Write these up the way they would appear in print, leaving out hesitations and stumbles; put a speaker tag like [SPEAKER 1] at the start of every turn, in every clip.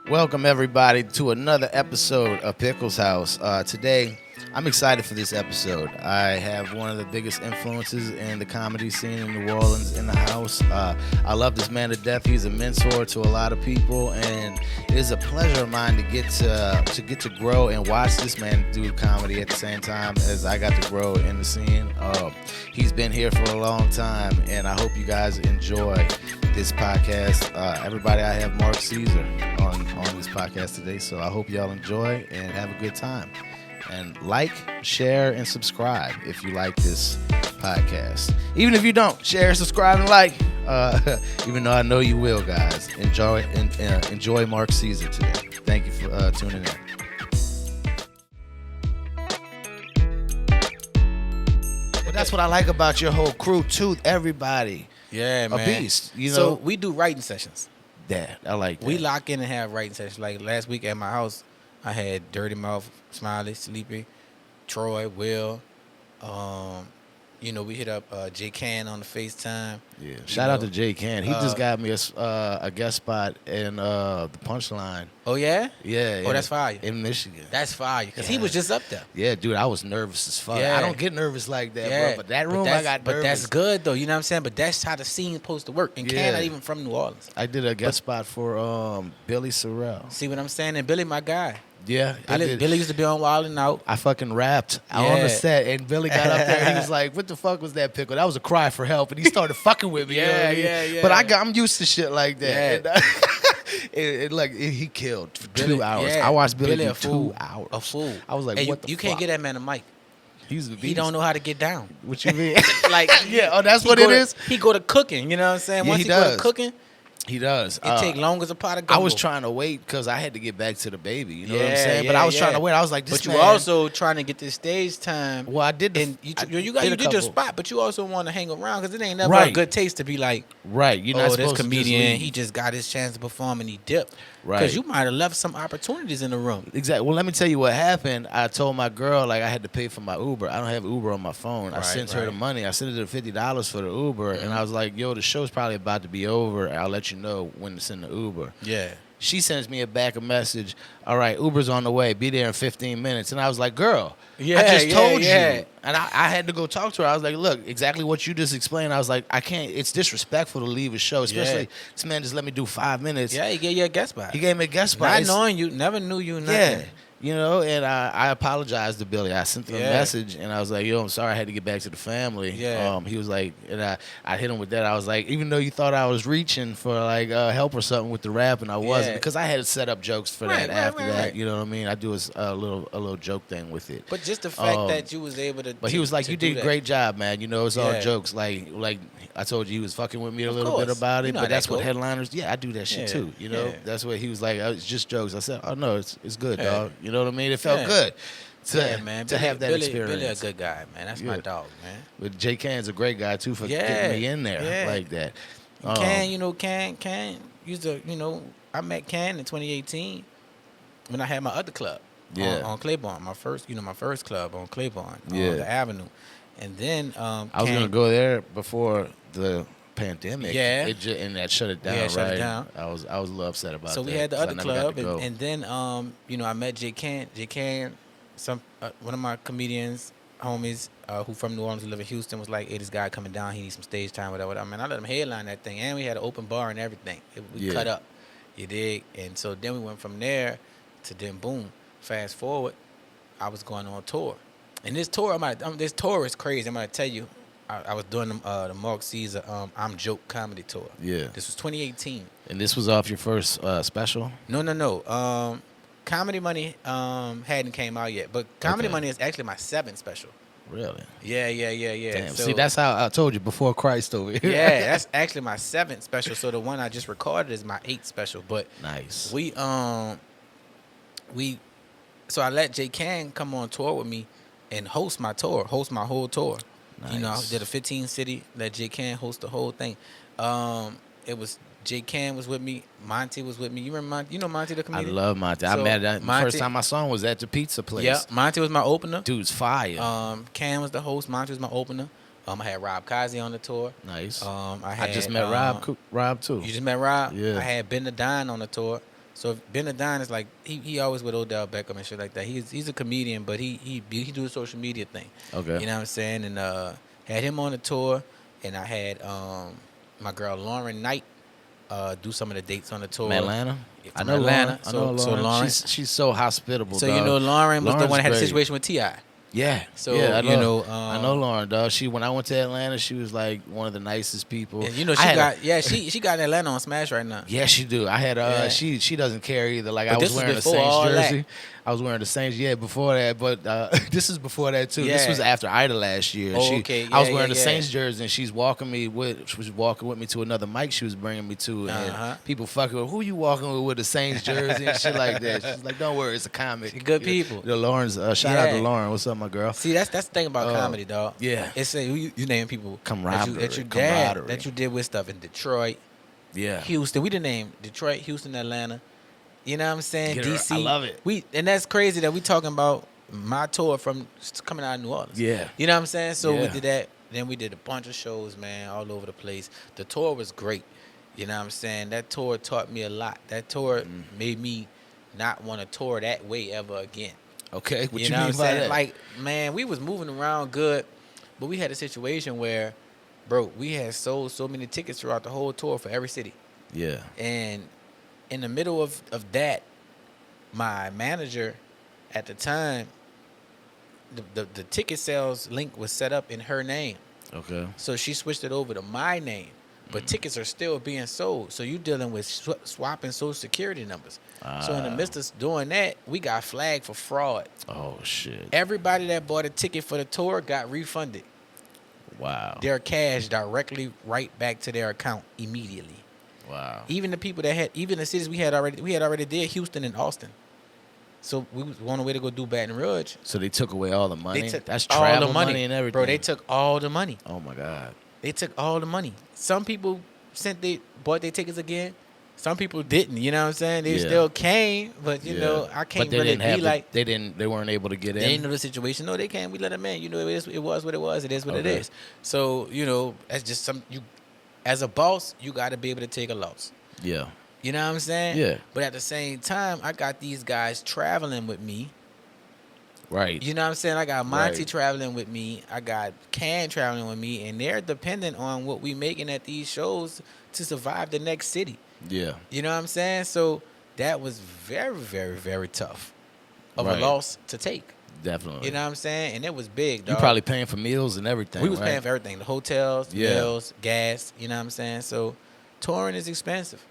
[SPEAKER 1] Welcome everybody to another episode of Pickles House. Today, I'm excited for this episode. I have one of the biggest influences in the comedy scene in New Orleans in the house. I love this man to death. He's a mentor to a lot of people, and it is a pleasure of mine to get to grow and watch this man do comedy at the same time as I got to grow in the scene. He's been here for a long time, and I hope you guys enjoy this podcast. Everybody, I have Mark Caesar on this podcast today, so I hope y'all enjoy and have a good time. And like, share, and subscribe if you like this podcast. Even if you don't, share, subscribe, and like. Even though I know you will, guys. Enjoy Mark Caesar today. Thank you for tuning in. But that's what I like about your whole crew too. Everybody,
[SPEAKER 2] yeah, man,
[SPEAKER 1] a beast. You know,
[SPEAKER 2] so we do writing sessions.
[SPEAKER 1] Yeah, I like that.
[SPEAKER 2] We lock in and have writing sessions. Like last week at my house, I had Dirty Mouth, Smiley, Sleepy, Troy, Will. We hit up J Can on the FaceTime.
[SPEAKER 1] Yeah, shout out to J Can. He just got me a guest spot in the Punchline.
[SPEAKER 2] Oh yeah,
[SPEAKER 1] yeah.
[SPEAKER 2] Oh, that's fire
[SPEAKER 1] in Michigan.
[SPEAKER 2] That's fire because he was just up there.
[SPEAKER 1] Yeah, dude, I was nervous as fuck.
[SPEAKER 2] Yeah.
[SPEAKER 1] I don't get nervous like that, bro. But that room, I got nervous.
[SPEAKER 2] But that's good though. You know what I'm saying? But that's how the scene's supposed to work. And Can not even from New Orleans.
[SPEAKER 1] I did a guest spot for Billy Sorrell.
[SPEAKER 2] See what I'm saying? And Billy, my guy.
[SPEAKER 1] Yeah,
[SPEAKER 2] Billy used to be on Wild 'N Out.
[SPEAKER 1] I fucking rapped on the set, and Billy got up there. And he was like, "What the fuck was that, Pickle?" That was a cry for help, and he started fucking with me.
[SPEAKER 2] Yeah,
[SPEAKER 1] you know what I mean? But I'm used to shit like that. Yeah. He killed for 2 hours. I watched Billy do 2 hours.
[SPEAKER 2] A fool.
[SPEAKER 1] I was like, what the fuck?
[SPEAKER 2] You can't get that man a mic.
[SPEAKER 1] He's a beast.
[SPEAKER 2] He don't know how to get down.
[SPEAKER 1] What you mean? That's what
[SPEAKER 2] it
[SPEAKER 1] is?
[SPEAKER 2] He go to cooking, you know what I'm saying? Once he go to cooking,
[SPEAKER 1] he does.
[SPEAKER 2] It take long as a pot of gumbo.
[SPEAKER 1] I was trying to wait because I had to get back to the baby. You know what I'm saying? But I was trying to wait. I was like, this
[SPEAKER 2] But you also trying to get this stage time.
[SPEAKER 1] Well, I did.
[SPEAKER 2] You did your spot, but you also want to hang around because it ain't never a good taste to be like,
[SPEAKER 1] right? You're not
[SPEAKER 2] this comedian, he just got his chance to perform and he dipped.
[SPEAKER 1] Right.
[SPEAKER 2] Because you might have left some opportunities in the room.
[SPEAKER 1] Exactly. Well, let me tell you what happened. I told my girl, like, I had to pay for my Uber. I don't have Uber on my phone. I sent her the money. I sent her the $50 for the Uber. And I was like, yo, the show's probably about to be over. I'll let you know when to send the Uber.
[SPEAKER 2] Yeah.
[SPEAKER 1] She sends me a message. All right, Uber's on the way. Be there in 15 minutes. And I was like, girl, I just told you. And I had to go talk to her. I was like, look, exactly what you just explained. I was like, I can't. It's disrespectful to leave a show, especially this man just let me do 5 minutes.
[SPEAKER 2] Yeah, he gave you a guest spot.
[SPEAKER 1] He gave me a guest spot.
[SPEAKER 2] Not knowing you, never knew you. Nothing.
[SPEAKER 1] Yeah. You know, and I apologized to Billy. I sent him a message, and I was like, yo, I'm sorry I had to get back to the family.
[SPEAKER 2] Yeah.
[SPEAKER 1] He was like, and I hit him with that. I was like, even though you thought I was reaching for, like, help or something with the rap, and I wasn't, because I had set up jokes for that after that. You know what I mean? I do a little joke thing with it.
[SPEAKER 2] But just the fact that you was able to
[SPEAKER 1] But he was like, you did a great job, man. You know, it's all jokes. Like I told you, he was fucking with me a little bit about it, but that's what headliners, I do that shit too. You know, that's what he was like, it's just jokes. I said, oh, no, it's good, dog. You know what I mean? It felt good to have that experience.
[SPEAKER 2] Billy a good guy, man. That's my dog, man.
[SPEAKER 1] But J Can's a great guy too for getting me in there like that.
[SPEAKER 2] Can used to, I met Can in 2018 when I had my other club on Claiborne, my first club on Claiborne, on the Avenue, and then I
[SPEAKER 1] was gonna go there before the pandemic.
[SPEAKER 2] Yeah,
[SPEAKER 1] and that shut it down.
[SPEAKER 2] Yeah, shut it down.
[SPEAKER 1] I was a little upset about that.
[SPEAKER 2] So we had the other club, and then I met J Can. J Can, one of my comedians, homies, who from New Orleans, who live in Houston, was like, hey, this guy coming down, he needs some stage time, whatever. I mean, I let him headline that thing, and we had an open bar and everything. We cut up, you dig? And so then we went from there to then boom. Fast forward, I was going on tour, and this tour is crazy. I'm gonna tell you. I was doing the Mark Caesar I'm Joke comedy tour. Yeah. This was 2018.
[SPEAKER 1] And this was off your first special?
[SPEAKER 2] No. Comedy Money hadn't came out yet, but Comedy Money is actually my 7th special.
[SPEAKER 1] Really?
[SPEAKER 2] Yeah.
[SPEAKER 1] Damn. So, see, that's how I told you before Christ over here.
[SPEAKER 2] Yeah, that's actually my 7th special. So the one I just recorded is my 8th special. But
[SPEAKER 1] nice.
[SPEAKER 2] So I let J Can come on tour with me and host my whole tour. Nice. I did a 15 city, let J Can host the whole thing. It was J Can was with me, Monty was with me. You remember Monty? You know Monty the comedian?
[SPEAKER 1] I love Monty.
[SPEAKER 2] So
[SPEAKER 1] I met him. First time I saw him was at the pizza place.
[SPEAKER 2] Yeah, Monty was my opener.
[SPEAKER 1] Dude's fire.
[SPEAKER 2] Can was the host. Monty was my opener. I had Rob Kazi on the tour.
[SPEAKER 1] Nice.
[SPEAKER 2] I
[SPEAKER 1] just met Rob too.
[SPEAKER 2] You just met Rob?
[SPEAKER 1] Yeah.
[SPEAKER 2] I had Ben the Don on the tour. So Benadine is like he always with Odell Beckham and shit like that. He's a comedian, but he do a social media thing.
[SPEAKER 1] Okay.
[SPEAKER 2] You know what I'm saying? And had him on the tour, and I had my girl Lauren Knight do some of the dates on the tour.
[SPEAKER 1] From Atlanta?
[SPEAKER 2] I know Atlanta.
[SPEAKER 1] I know Lauren.
[SPEAKER 2] So Lauren,
[SPEAKER 1] she's so hospitable.
[SPEAKER 2] So
[SPEAKER 1] dog.
[SPEAKER 2] you know Lauren was the one that had a
[SPEAKER 1] great.
[SPEAKER 2] situation with T.I.
[SPEAKER 1] Yeah.
[SPEAKER 2] So
[SPEAKER 1] yeah,
[SPEAKER 2] I
[SPEAKER 1] know Lauren, dog. When I went to Atlanta, she was like one of the nicest people.
[SPEAKER 2] And she got in Atlanta on Smash right now.
[SPEAKER 1] Yeah, she do. I had she doesn't care either. Like,
[SPEAKER 2] but
[SPEAKER 1] I was wearing the Saints jersey.
[SPEAKER 2] That.
[SPEAKER 1] I was wearing the Saints, before that, but this is before that too.
[SPEAKER 2] Yeah.
[SPEAKER 1] This was after Ida last year.
[SPEAKER 2] Oh, okay. Yeah,
[SPEAKER 1] I was wearing the Saints jersey, and she was walking with me to another mic she was bringing me to, and people fucking with, who you walking with the Saints jersey and shit like that. She's like, don't worry, it's a comic.
[SPEAKER 2] Good people.
[SPEAKER 1] The Lauren's shout out to Lauren. What's up, my girl?
[SPEAKER 2] See, that's the thing about comedy, dog.
[SPEAKER 1] Yeah,
[SPEAKER 2] it's you name people
[SPEAKER 1] camaraderie
[SPEAKER 2] that you did with stuff in Detroit, Houston. We didn't name Detroit, Houston, Atlanta. You know what I'm saying? DC.
[SPEAKER 1] I love it.
[SPEAKER 2] And that's crazy that we talking about my tour from coming out of New Orleans.
[SPEAKER 1] Yeah.
[SPEAKER 2] You know what I'm saying? So we did that. Then we did a bunch of shows, man, all over the place. The tour was great. You know what I'm saying? That tour taught me a lot. That tour made me not want to tour that way ever again.
[SPEAKER 1] Okay. What you
[SPEAKER 2] know
[SPEAKER 1] mean
[SPEAKER 2] what I'm
[SPEAKER 1] by
[SPEAKER 2] saying?
[SPEAKER 1] that?
[SPEAKER 2] Like, man, we was moving around good, but we had a situation where, bro, we had sold so many tickets throughout the whole tour for every city.
[SPEAKER 1] Yeah.
[SPEAKER 2] And in the middle of that, my manager at the time, the ticket sales link was set up in her name.
[SPEAKER 1] Okay.
[SPEAKER 2] So she switched it over to my name. But tickets are still being sold. So you dealing with swapping social security numbers. So in the midst of doing that, we got flagged for fraud.
[SPEAKER 1] Oh, shit.
[SPEAKER 2] Everybody that bought a ticket for the tour got refunded.
[SPEAKER 1] Wow.
[SPEAKER 2] Their cash directly right back to their account immediately.
[SPEAKER 1] Wow.
[SPEAKER 2] Even the people that had, even the cities we had already did Houston and Austin. So we was on the way to go do Baton Rouge.
[SPEAKER 1] So they took away all the money?
[SPEAKER 2] They took
[SPEAKER 1] That's
[SPEAKER 2] all
[SPEAKER 1] travel
[SPEAKER 2] the
[SPEAKER 1] money and everything.
[SPEAKER 2] Bro, they took all the money.
[SPEAKER 1] Oh, my God.
[SPEAKER 2] They took all the money. Some people bought their tickets again. Some people didn't. You know what I'm saying? They still came, but you know, I can't really be like
[SPEAKER 1] they weren't able to get in.
[SPEAKER 2] They didn't know the situation. No, they can't. We let them in. You know, it was what it was. It is what it is. So you know, that's just as a boss, you got to be able to take a loss.
[SPEAKER 1] Yeah.
[SPEAKER 2] You know what I'm saying?
[SPEAKER 1] Yeah.
[SPEAKER 2] But at the same time, I got these guys traveling with me.
[SPEAKER 1] Right.
[SPEAKER 2] You know what I'm saying? I got Monty traveling with me. I got Can traveling with me. And they're dependent on what we making at these shows to survive the next city.
[SPEAKER 1] Yeah.
[SPEAKER 2] You know what I'm saying? So that was very, very, very tough of a loss to take.
[SPEAKER 1] Definitely.
[SPEAKER 2] You know what I'm saying? And it was big, dog.
[SPEAKER 1] You probably paying for meals and everything,
[SPEAKER 2] We was paying for everything. The hotels,
[SPEAKER 1] Yeah.
[SPEAKER 2] meals, gas. You know what I'm saying? So touring is expensive.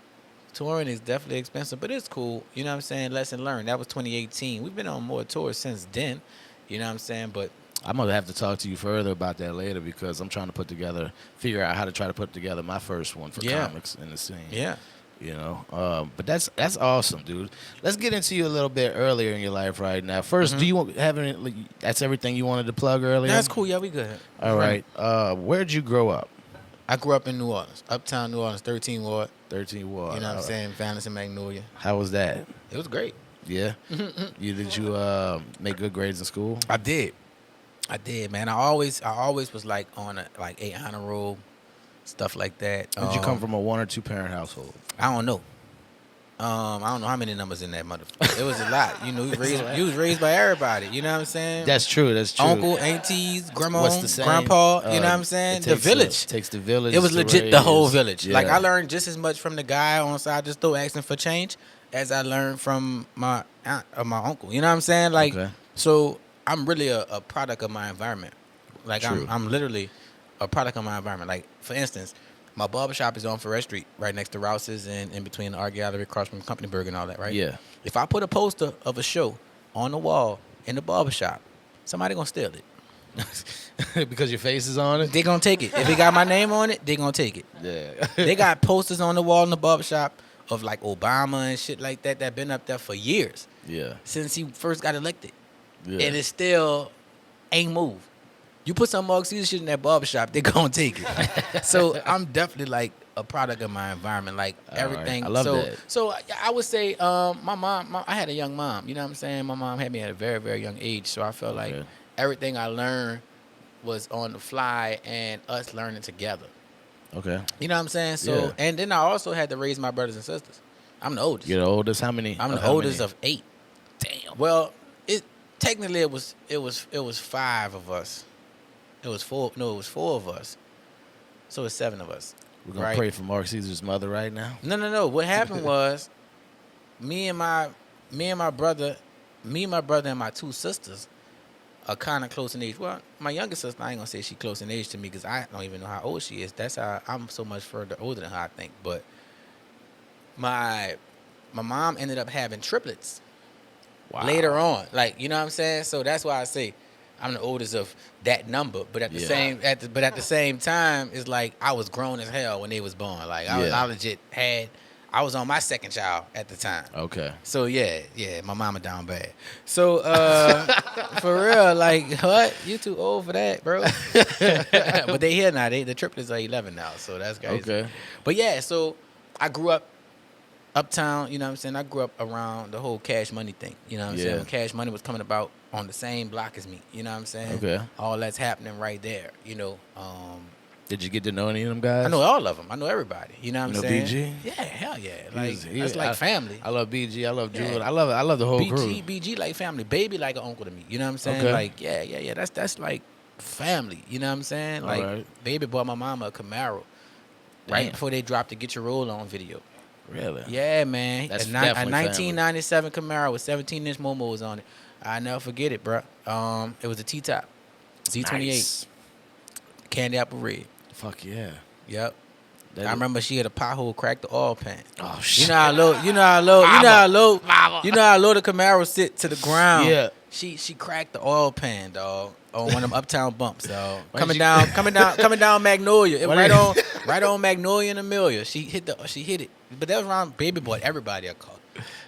[SPEAKER 2] Touring is definitely expensive, but it's cool. You know what I'm saying? Lesson learned. That was 2018. We've been on more tours since then. You know what I'm saying? But
[SPEAKER 1] I'm going to have to talk to you further about that later because I'm trying to figure out how to try to put together my first one for comics in the scene.
[SPEAKER 2] Yeah.
[SPEAKER 1] You know, but that's awesome, dude. Let's get into you a little bit earlier in your life right now. First, do you have any? That's everything you wanted to plug earlier?
[SPEAKER 2] That's cool. Yeah, we good.
[SPEAKER 1] All right. Where'd you grow up?
[SPEAKER 2] I grew up in New Orleans, uptown New Orleans, 13 Ward.
[SPEAKER 1] 13 Ward.
[SPEAKER 2] You know what I'm saying? Valence and Magnolia.
[SPEAKER 1] How was that?
[SPEAKER 2] It was great.
[SPEAKER 1] Yeah. Did you make good grades in school?
[SPEAKER 2] I did, man. I always was like on a honor roll, stuff like that.
[SPEAKER 1] Did you come from a 1 or 2 parent household?
[SPEAKER 2] I don't know. I don't know how many numbers in that motherfucker. It was a lot. You know, you was raised by everybody. You know what I'm saying?
[SPEAKER 1] That's true.
[SPEAKER 2] Uncle, aunties, grandma, grandpa. You know what I'm saying? The village.
[SPEAKER 1] Takes the village.
[SPEAKER 2] It was legit the whole village.
[SPEAKER 1] Yeah.
[SPEAKER 2] Like I learned just as much from the guy on side just though asking for change as I learned from my aunt or my uncle. You know what I'm saying? Like, so I'm really a product of my environment. Like I'm literally a product of my environment. Like for instance, my barbershop is on Ferret Street, right next to Rouse's and in between the Art Gallery, across from Companyburg and all that, right?
[SPEAKER 1] Yeah.
[SPEAKER 2] If I put a poster of a show on the wall in the barbershop, somebody gonna steal it.
[SPEAKER 1] Because your face is on it?
[SPEAKER 2] They gonna take it. If it got my name on it, they gonna take it.
[SPEAKER 1] Yeah.
[SPEAKER 2] They got posters on the wall in the barbershop of like Obama and shit like that been up there for years.
[SPEAKER 1] Yeah.
[SPEAKER 2] Since he first got elected.
[SPEAKER 1] Yeah.
[SPEAKER 2] And it still ain't moved. You put some Mark Caesar shit in that barbershop, they gonna take it. So I'm definitely like a product of my environment, like everything.
[SPEAKER 1] Right. I love that.
[SPEAKER 2] So I would say my mom, I had a young mom. You know what I'm saying? My mom had me at a very, very young age. So I felt like everything I learned was on the fly and us learning together.
[SPEAKER 1] Okay.
[SPEAKER 2] You know what I'm saying? So and then I also had to raise my brothers and sisters. I'm the oldest.
[SPEAKER 1] You're the oldest? How many?
[SPEAKER 2] I'm the oldest of 8.
[SPEAKER 1] Damn.
[SPEAKER 2] Well, technically it was 5 of us. It was 4. No, it was 4 of us. So it's 7 of us.
[SPEAKER 1] We're gonna pray for Mark Caesar's mother right now.
[SPEAKER 2] No. What happened was, me and my brother and my 2 sisters are kind of close in age. Well, my younger sister, I ain't gonna say she's close in age to me because I don't even know how old she is. That's how I'm so much further older than her, I think. But my mom ended up having triplets. Wow. Later on, like, you know what I'm saying. So that's why I say I'm the oldest of that number. But at the same time, it's like I was grown as hell when they was born. Like I legit I was on my second child at the time.
[SPEAKER 1] Okay.
[SPEAKER 2] So yeah, my mama down bad. So for real, like, what? You too old for that, bro. But they here now. The triplets are 11 now, so that's crazy. Okay. But yeah, so I grew up uptown, you know what I'm saying? I grew up around the whole Cash Money thing, you know what I'm saying? When Cash Money was coming about on the same block as me, you know what I'm saying?
[SPEAKER 1] Okay.
[SPEAKER 2] All that's happening right there, you know.
[SPEAKER 1] Did you get to know any of them guys?
[SPEAKER 2] I know all of them. I know everybody. You know what I'm saying?
[SPEAKER 1] BG?
[SPEAKER 2] Yeah, hell yeah. Like, that's like family.
[SPEAKER 1] I love BG. I love Jewel. I love the whole crew.
[SPEAKER 2] BG like family. Baby like an uncle to me. You know what I'm saying? Okay. Like, yeah. That's like family. You know what I'm saying? Like, right. Baby bought my mama a Camaro right before they dropped the Get Your Roll On video.
[SPEAKER 1] Really?
[SPEAKER 2] Yeah, man.
[SPEAKER 1] That's
[SPEAKER 2] a
[SPEAKER 1] 1997
[SPEAKER 2] Camaro with 17-inch momos on it. I never forget it, bro. It was a T-top. Z28. Nice. Candy apple red.
[SPEAKER 1] Fuck yeah.
[SPEAKER 2] Yep. I remember she had a pothole, cracked the oil pan.
[SPEAKER 1] Oh shit.
[SPEAKER 2] You know how low the Camaro sit to the ground. Yeah. She cracked the oil pan, dog, on one of them uptown bumps, dog. Coming down Magnolia. Right on Magnolia and Amelia. She hit it. But that was around Baby bought everybody a car.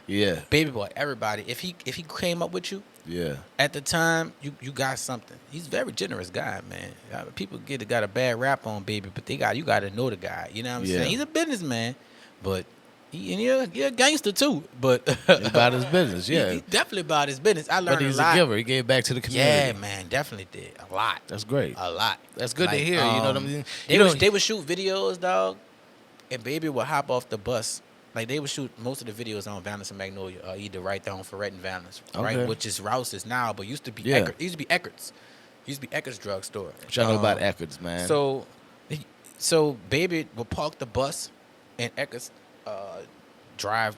[SPEAKER 1] Yeah.
[SPEAKER 2] Baby bought everybody. If he came up with you, at the time, you got something. He's a very generous guy, man. People got a bad rap on Baby, but you got to know the guy. You know what I'm saying? He's a businessman, but you're a gangster too. But
[SPEAKER 1] he's about his business, yeah.
[SPEAKER 2] He definitely about his business. I learned a lot.
[SPEAKER 1] But he's a giver. He gave back to the community.
[SPEAKER 2] Yeah, man, definitely did a lot.
[SPEAKER 1] That's great.
[SPEAKER 2] A lot.
[SPEAKER 1] That's good to hear. You know what I mean?
[SPEAKER 2] They would shoot videos, dog, and Baby would hop off the bus. Like, they would shoot most of the videos on Valence and Magnolia, either right there on Ferret and Valence, right, which is Rouse's now, but used to be Eckerd. It used to be Eckert's. It used to be Eckert's drugstore.
[SPEAKER 1] Which I know about Eckert's, man.
[SPEAKER 2] So Baby would park the bus in Eckert's drive,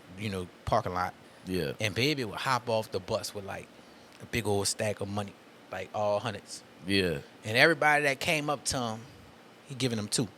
[SPEAKER 2] parking lot. Yeah. And Baby would hop off the bus with, like, a big old stack of money, like all hundreds. Yeah. And everybody that came up to him, he giving them 2.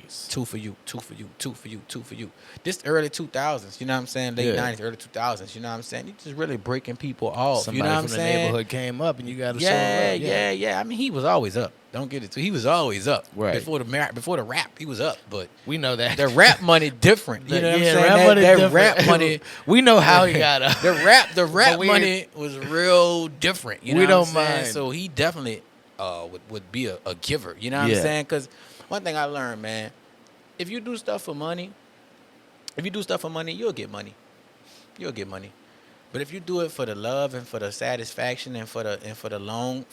[SPEAKER 2] Nice. 2 for you, 2 for you, 2 for you, 2 for you. This early 2000s, you know what I'm saying? Late 90s, early 2000s, you know what I'm saying? You just really breaking people off.
[SPEAKER 1] Somebody
[SPEAKER 2] you know what I'm
[SPEAKER 1] from
[SPEAKER 2] saying?
[SPEAKER 1] the neighborhood came up and you got to show up.
[SPEAKER 2] Yeah. I mean, he was always up. Don't get it. He was always up. Right. Before the rap, he was up. But
[SPEAKER 1] we know that.
[SPEAKER 2] The rap money different. You know what I'm saying? That rap money.
[SPEAKER 1] We know how he got up.
[SPEAKER 2] The rap money was real different. You know what I'm saying? Mind. So he definitely would be a giver. You know what I'm saying? Because one thing I learned, man, if you do stuff for money, you'll get money. You'll get money. But if you do it for the love and for the satisfaction and for the long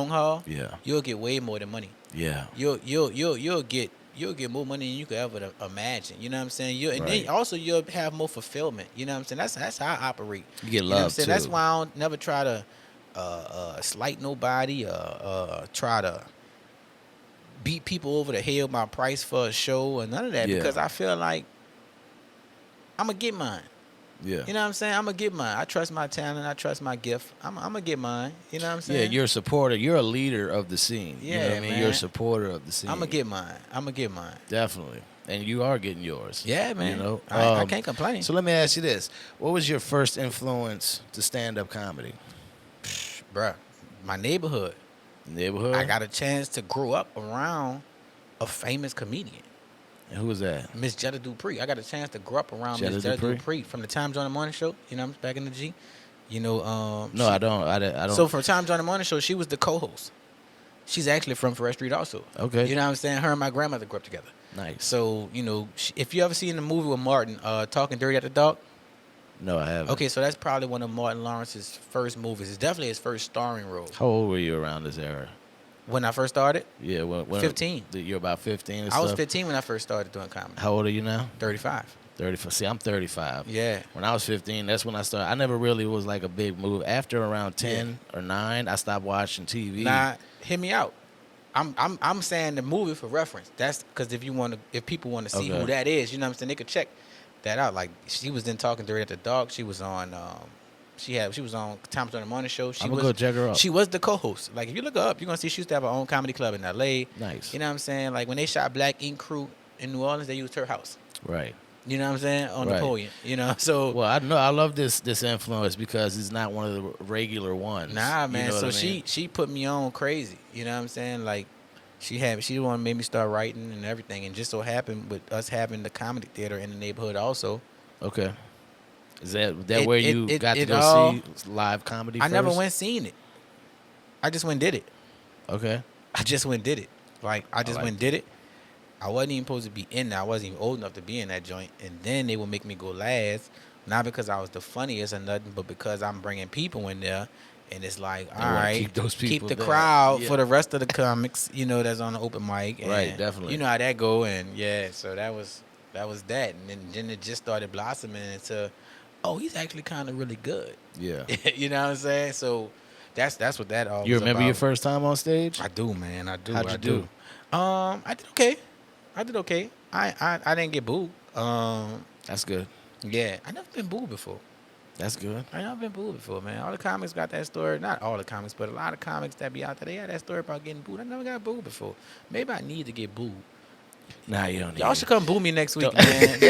[SPEAKER 2] haul, you'll get way more than money. Yeah. You'll get more money than you could ever imagine. You know what I'm saying? And then also you'll have more fulfillment. You know what I'm saying? That's how I operate.
[SPEAKER 1] You get love too.
[SPEAKER 2] That's why I don't never try to slight nobody, try to beat people over the head with my price for a show or none of that, because I feel like I'm going to get mine. Yeah. You know what I'm saying? I'm going to get mine. I trust my talent. I trust my gift. I'm going to get mine. You know what I'm saying?
[SPEAKER 1] Yeah, you're a supporter. You're a leader of the scene. Yeah, you know what I mean? You're a supporter of the scene.
[SPEAKER 2] I'm going to get mine.
[SPEAKER 1] Definitely. And you are getting yours.
[SPEAKER 2] Yeah, man. You know? I can't complain.
[SPEAKER 1] So let me ask you this. What was your first influence to stand-up comedy?
[SPEAKER 2] Bruh, my neighborhood. I got a chance to grow up around a famous comedian.
[SPEAKER 1] And who was that?
[SPEAKER 2] Miss Jetta Dupree. I got a chance to grow up around Miss Jetta Dupree from the Times on the Morning Show. You know, back in the G. You know,
[SPEAKER 1] no, I don't. I don't.
[SPEAKER 2] So for Times on the Morning Show, she was the co-host. She's actually from Ferret Street also. Okay. You know what I'm saying? Her and my grandmother grew up together. Nice. So, you know, if you ever seen the movie with Martin, Talking Dirty at the Dark.
[SPEAKER 1] No, I haven't.
[SPEAKER 2] Okay, so that's probably one of Martin Lawrence's first movies. It's definitely his first starring role.
[SPEAKER 1] How old were you around this era?
[SPEAKER 2] When I first started?
[SPEAKER 1] Yeah, when
[SPEAKER 2] 15.
[SPEAKER 1] You're about 15
[SPEAKER 2] I was 15 when I first started doing comedy.
[SPEAKER 1] How old are you now?
[SPEAKER 2] 35.
[SPEAKER 1] 35. See, I'm 35.
[SPEAKER 2] Yeah.
[SPEAKER 1] When I was 15, that's when I started. I never really was like a big move. After around 10 or 9, I stopped watching TV.
[SPEAKER 2] Nah, hear me out. I'm saying the movie for reference. That's because if people want to see who that is, you know what I'm saying, they could check that out. Like she was then talking to her at the dog. She was on she was on Tom Turner Morning Show.
[SPEAKER 1] I'm gonna go check her out.
[SPEAKER 2] She was the co-host. Like if you look her up, you're gonna see she used to have her own comedy club in LA.
[SPEAKER 1] Nice.
[SPEAKER 2] You know what I'm saying? Like when they shot Black Ink Crew in New Orleans, they used her house.
[SPEAKER 1] Right.
[SPEAKER 2] You know what I'm saying? On Napoleon. You know, so
[SPEAKER 1] well, I know I love this influence because it's not one of the regular ones.
[SPEAKER 2] Nah, man.
[SPEAKER 1] You know
[SPEAKER 2] so
[SPEAKER 1] what I mean?
[SPEAKER 2] she put me on crazy. You know what I'm saying? Like she the one who made me start writing and everything. And just so happened with us having the comedy theater in the neighborhood also.
[SPEAKER 1] Okay. Is that where you got to go see live comedy
[SPEAKER 2] I
[SPEAKER 1] first?
[SPEAKER 2] never went seen it. I just went and did it.
[SPEAKER 1] Okay.
[SPEAKER 2] I just went and did it. Like I just went and did it. I wasn't even supposed to be in there. I wasn't even old enough to be in that joint. And then they would make me go last, not because I was the funniest or nothing, but because I'm bringing people in there. And it's like, all right, keep the crowd for the rest of the comics, you know, that's on the open mic. And
[SPEAKER 1] right, definitely.
[SPEAKER 2] You know how that go. And yeah, so that was that. And then it just started blossoming into, oh, he's actually kind of really good. Yeah. You know what I'm saying? So that's what that all was about.
[SPEAKER 1] You remember your first time on stage?
[SPEAKER 2] I do, man. I do.
[SPEAKER 1] How'd you do?
[SPEAKER 2] I did okay. I didn't get booed.
[SPEAKER 1] That's good.
[SPEAKER 2] Yeah, I never been booed before.
[SPEAKER 1] That's good.
[SPEAKER 2] I never been booed before, man. All the comics got that story. Not all the comics, but a lot of comics that be out there, they had that story about getting booed. I never got booed before. Maybe I need to get booed.
[SPEAKER 1] Nah, you don't need
[SPEAKER 2] Y'all should come boo me next week, man.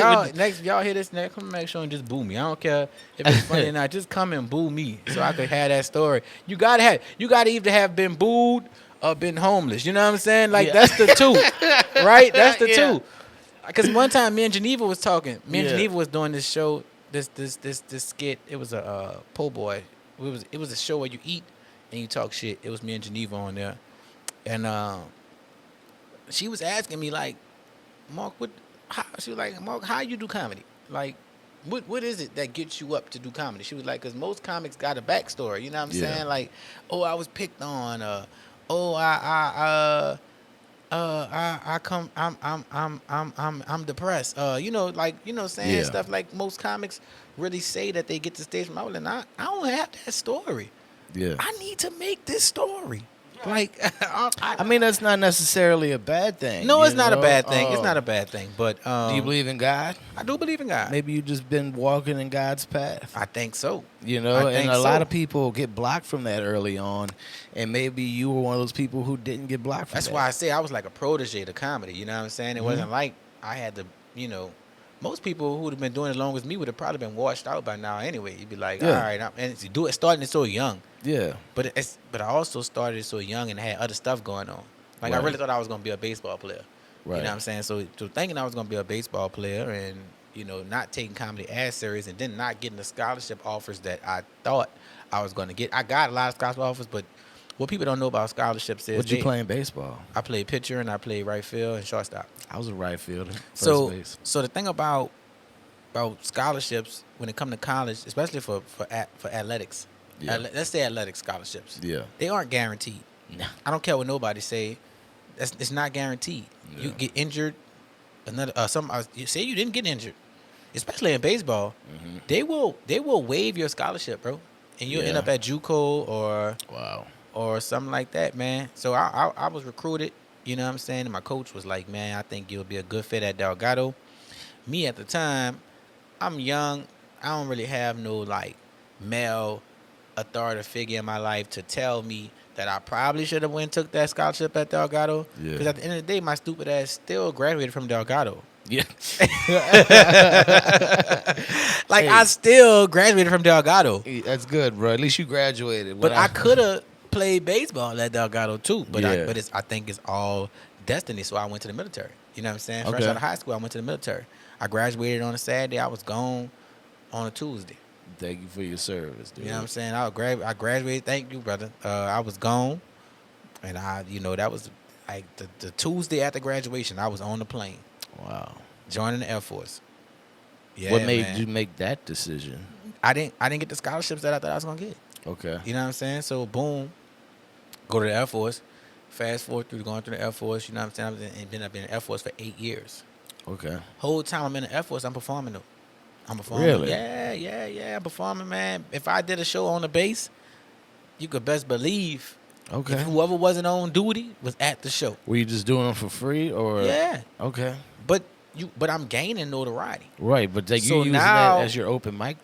[SPEAKER 2] Y'all hear this next, come make sure and just boo me. I don't care if it's funny or not. Just come and boo me so I could have that story. You gotta either have been booed or been homeless. You know what I'm saying? Like that's the two, right? That's the two. Because one time me and Geneva was talking. Me and Geneva was doing this show, this skit. It was a po' boy. It was a show where you eat and you talk shit. It was me and Geneva on there, and she was asking me like, Mark, she was like, Mark, how you do comedy? Like, what is it that gets you up to do comedy? She was like, because most comics got a backstory. You know what I'm saying? Like, oh, I was picked on. I'm depressed. Saying stuff like most comics really say that they get to stage from. I was like, I don't have that story. Yeah, I need to make this story. Like,
[SPEAKER 1] I mean, that's not necessarily a bad thing.
[SPEAKER 2] No, it's not a bad thing. It's not a bad thing. But
[SPEAKER 1] do you believe in God?
[SPEAKER 2] I do believe in God.
[SPEAKER 1] Maybe you just been walking in God's path.
[SPEAKER 2] I think so.
[SPEAKER 1] You know, and a lot of people get blocked from that early on, and maybe you were one of those people who didn't get blocked from that.
[SPEAKER 2] That's why I say I was like a protege to comedy. You know what I'm saying? It wasn't like I had to, most people who would have been doing it as long as me would have probably been washed out by now anyway. You'd be like, all right, and you do it starting it so young. Yeah. But I also started so young and had other stuff going on. Like I really thought I was gonna be a baseball player. Right. You know what I'm saying? So thinking I was gonna be a baseball player and not taking comedy as serious and then not getting the scholarship offers that I thought I was gonna get. I got a lot of scholarship offers, but what people don't know about scholarships is
[SPEAKER 1] what you play in baseball?
[SPEAKER 2] I played pitcher and I played right field and shortstop.
[SPEAKER 1] I was a right fielder. First base.
[SPEAKER 2] So the thing about scholarships when it comes to college, especially for athletics. Yeah. Let's say athletic scholarships. Yeah. They aren't guaranteed. No. I don't care what nobody say. It's not guaranteed. Yeah. You get injured. Say you didn't get injured, especially in baseball. Mm-hmm. They will waive your scholarship, bro, and you'll end up at JUCO or something like that, man. So I was recruited. You know what I'm saying? And my coach was like, man, I think you'll be a good fit at Delgado. Me at the time, I'm young. I don't really have no like male authority figure in my life to tell me that I probably should have went and took that scholarship at Delgado. Because at the end of the day, my stupid ass still graduated from Delgado. Yeah. I still graduated from Delgado.
[SPEAKER 1] That's good, bro. At least you graduated.
[SPEAKER 2] But I could have played baseball at Delgado too. But I think it's all destiny. So I went to the military. You know what I'm saying? Fresh out of high school, I went to the military. I graduated on a Saturday. I was gone on a Tuesday.
[SPEAKER 1] Thank you for your service, dude.
[SPEAKER 2] You know what I'm saying? I graduated. Thank you, brother. I was gone, and that was like the Tuesday after graduation. I was on the plane. Wow. Joining the Air Force. Yeah.
[SPEAKER 1] What made you make that decision?
[SPEAKER 2] I didn't get the scholarships that I thought I was gonna get. Okay. You know what I'm saying? So boom, go to the Air Force. Fast forward through going through the Air Force. You know what I'm saying? And then I've been in the Air Force for 8 years.
[SPEAKER 1] Okay.
[SPEAKER 2] Whole time I'm in the Air Force, I'm performing though. I'm performing.
[SPEAKER 1] Really?
[SPEAKER 2] Yeah. I'm performing, man. If I did a show on the base, you could best believe.
[SPEAKER 1] Okay.
[SPEAKER 2] If whoever wasn't on duty was at the show.
[SPEAKER 1] Were you just doing them for free or?
[SPEAKER 2] Yeah.
[SPEAKER 1] Okay.
[SPEAKER 2] But I'm gaining notoriety.
[SPEAKER 1] Right, but you using
[SPEAKER 2] now,
[SPEAKER 1] that as your open mic,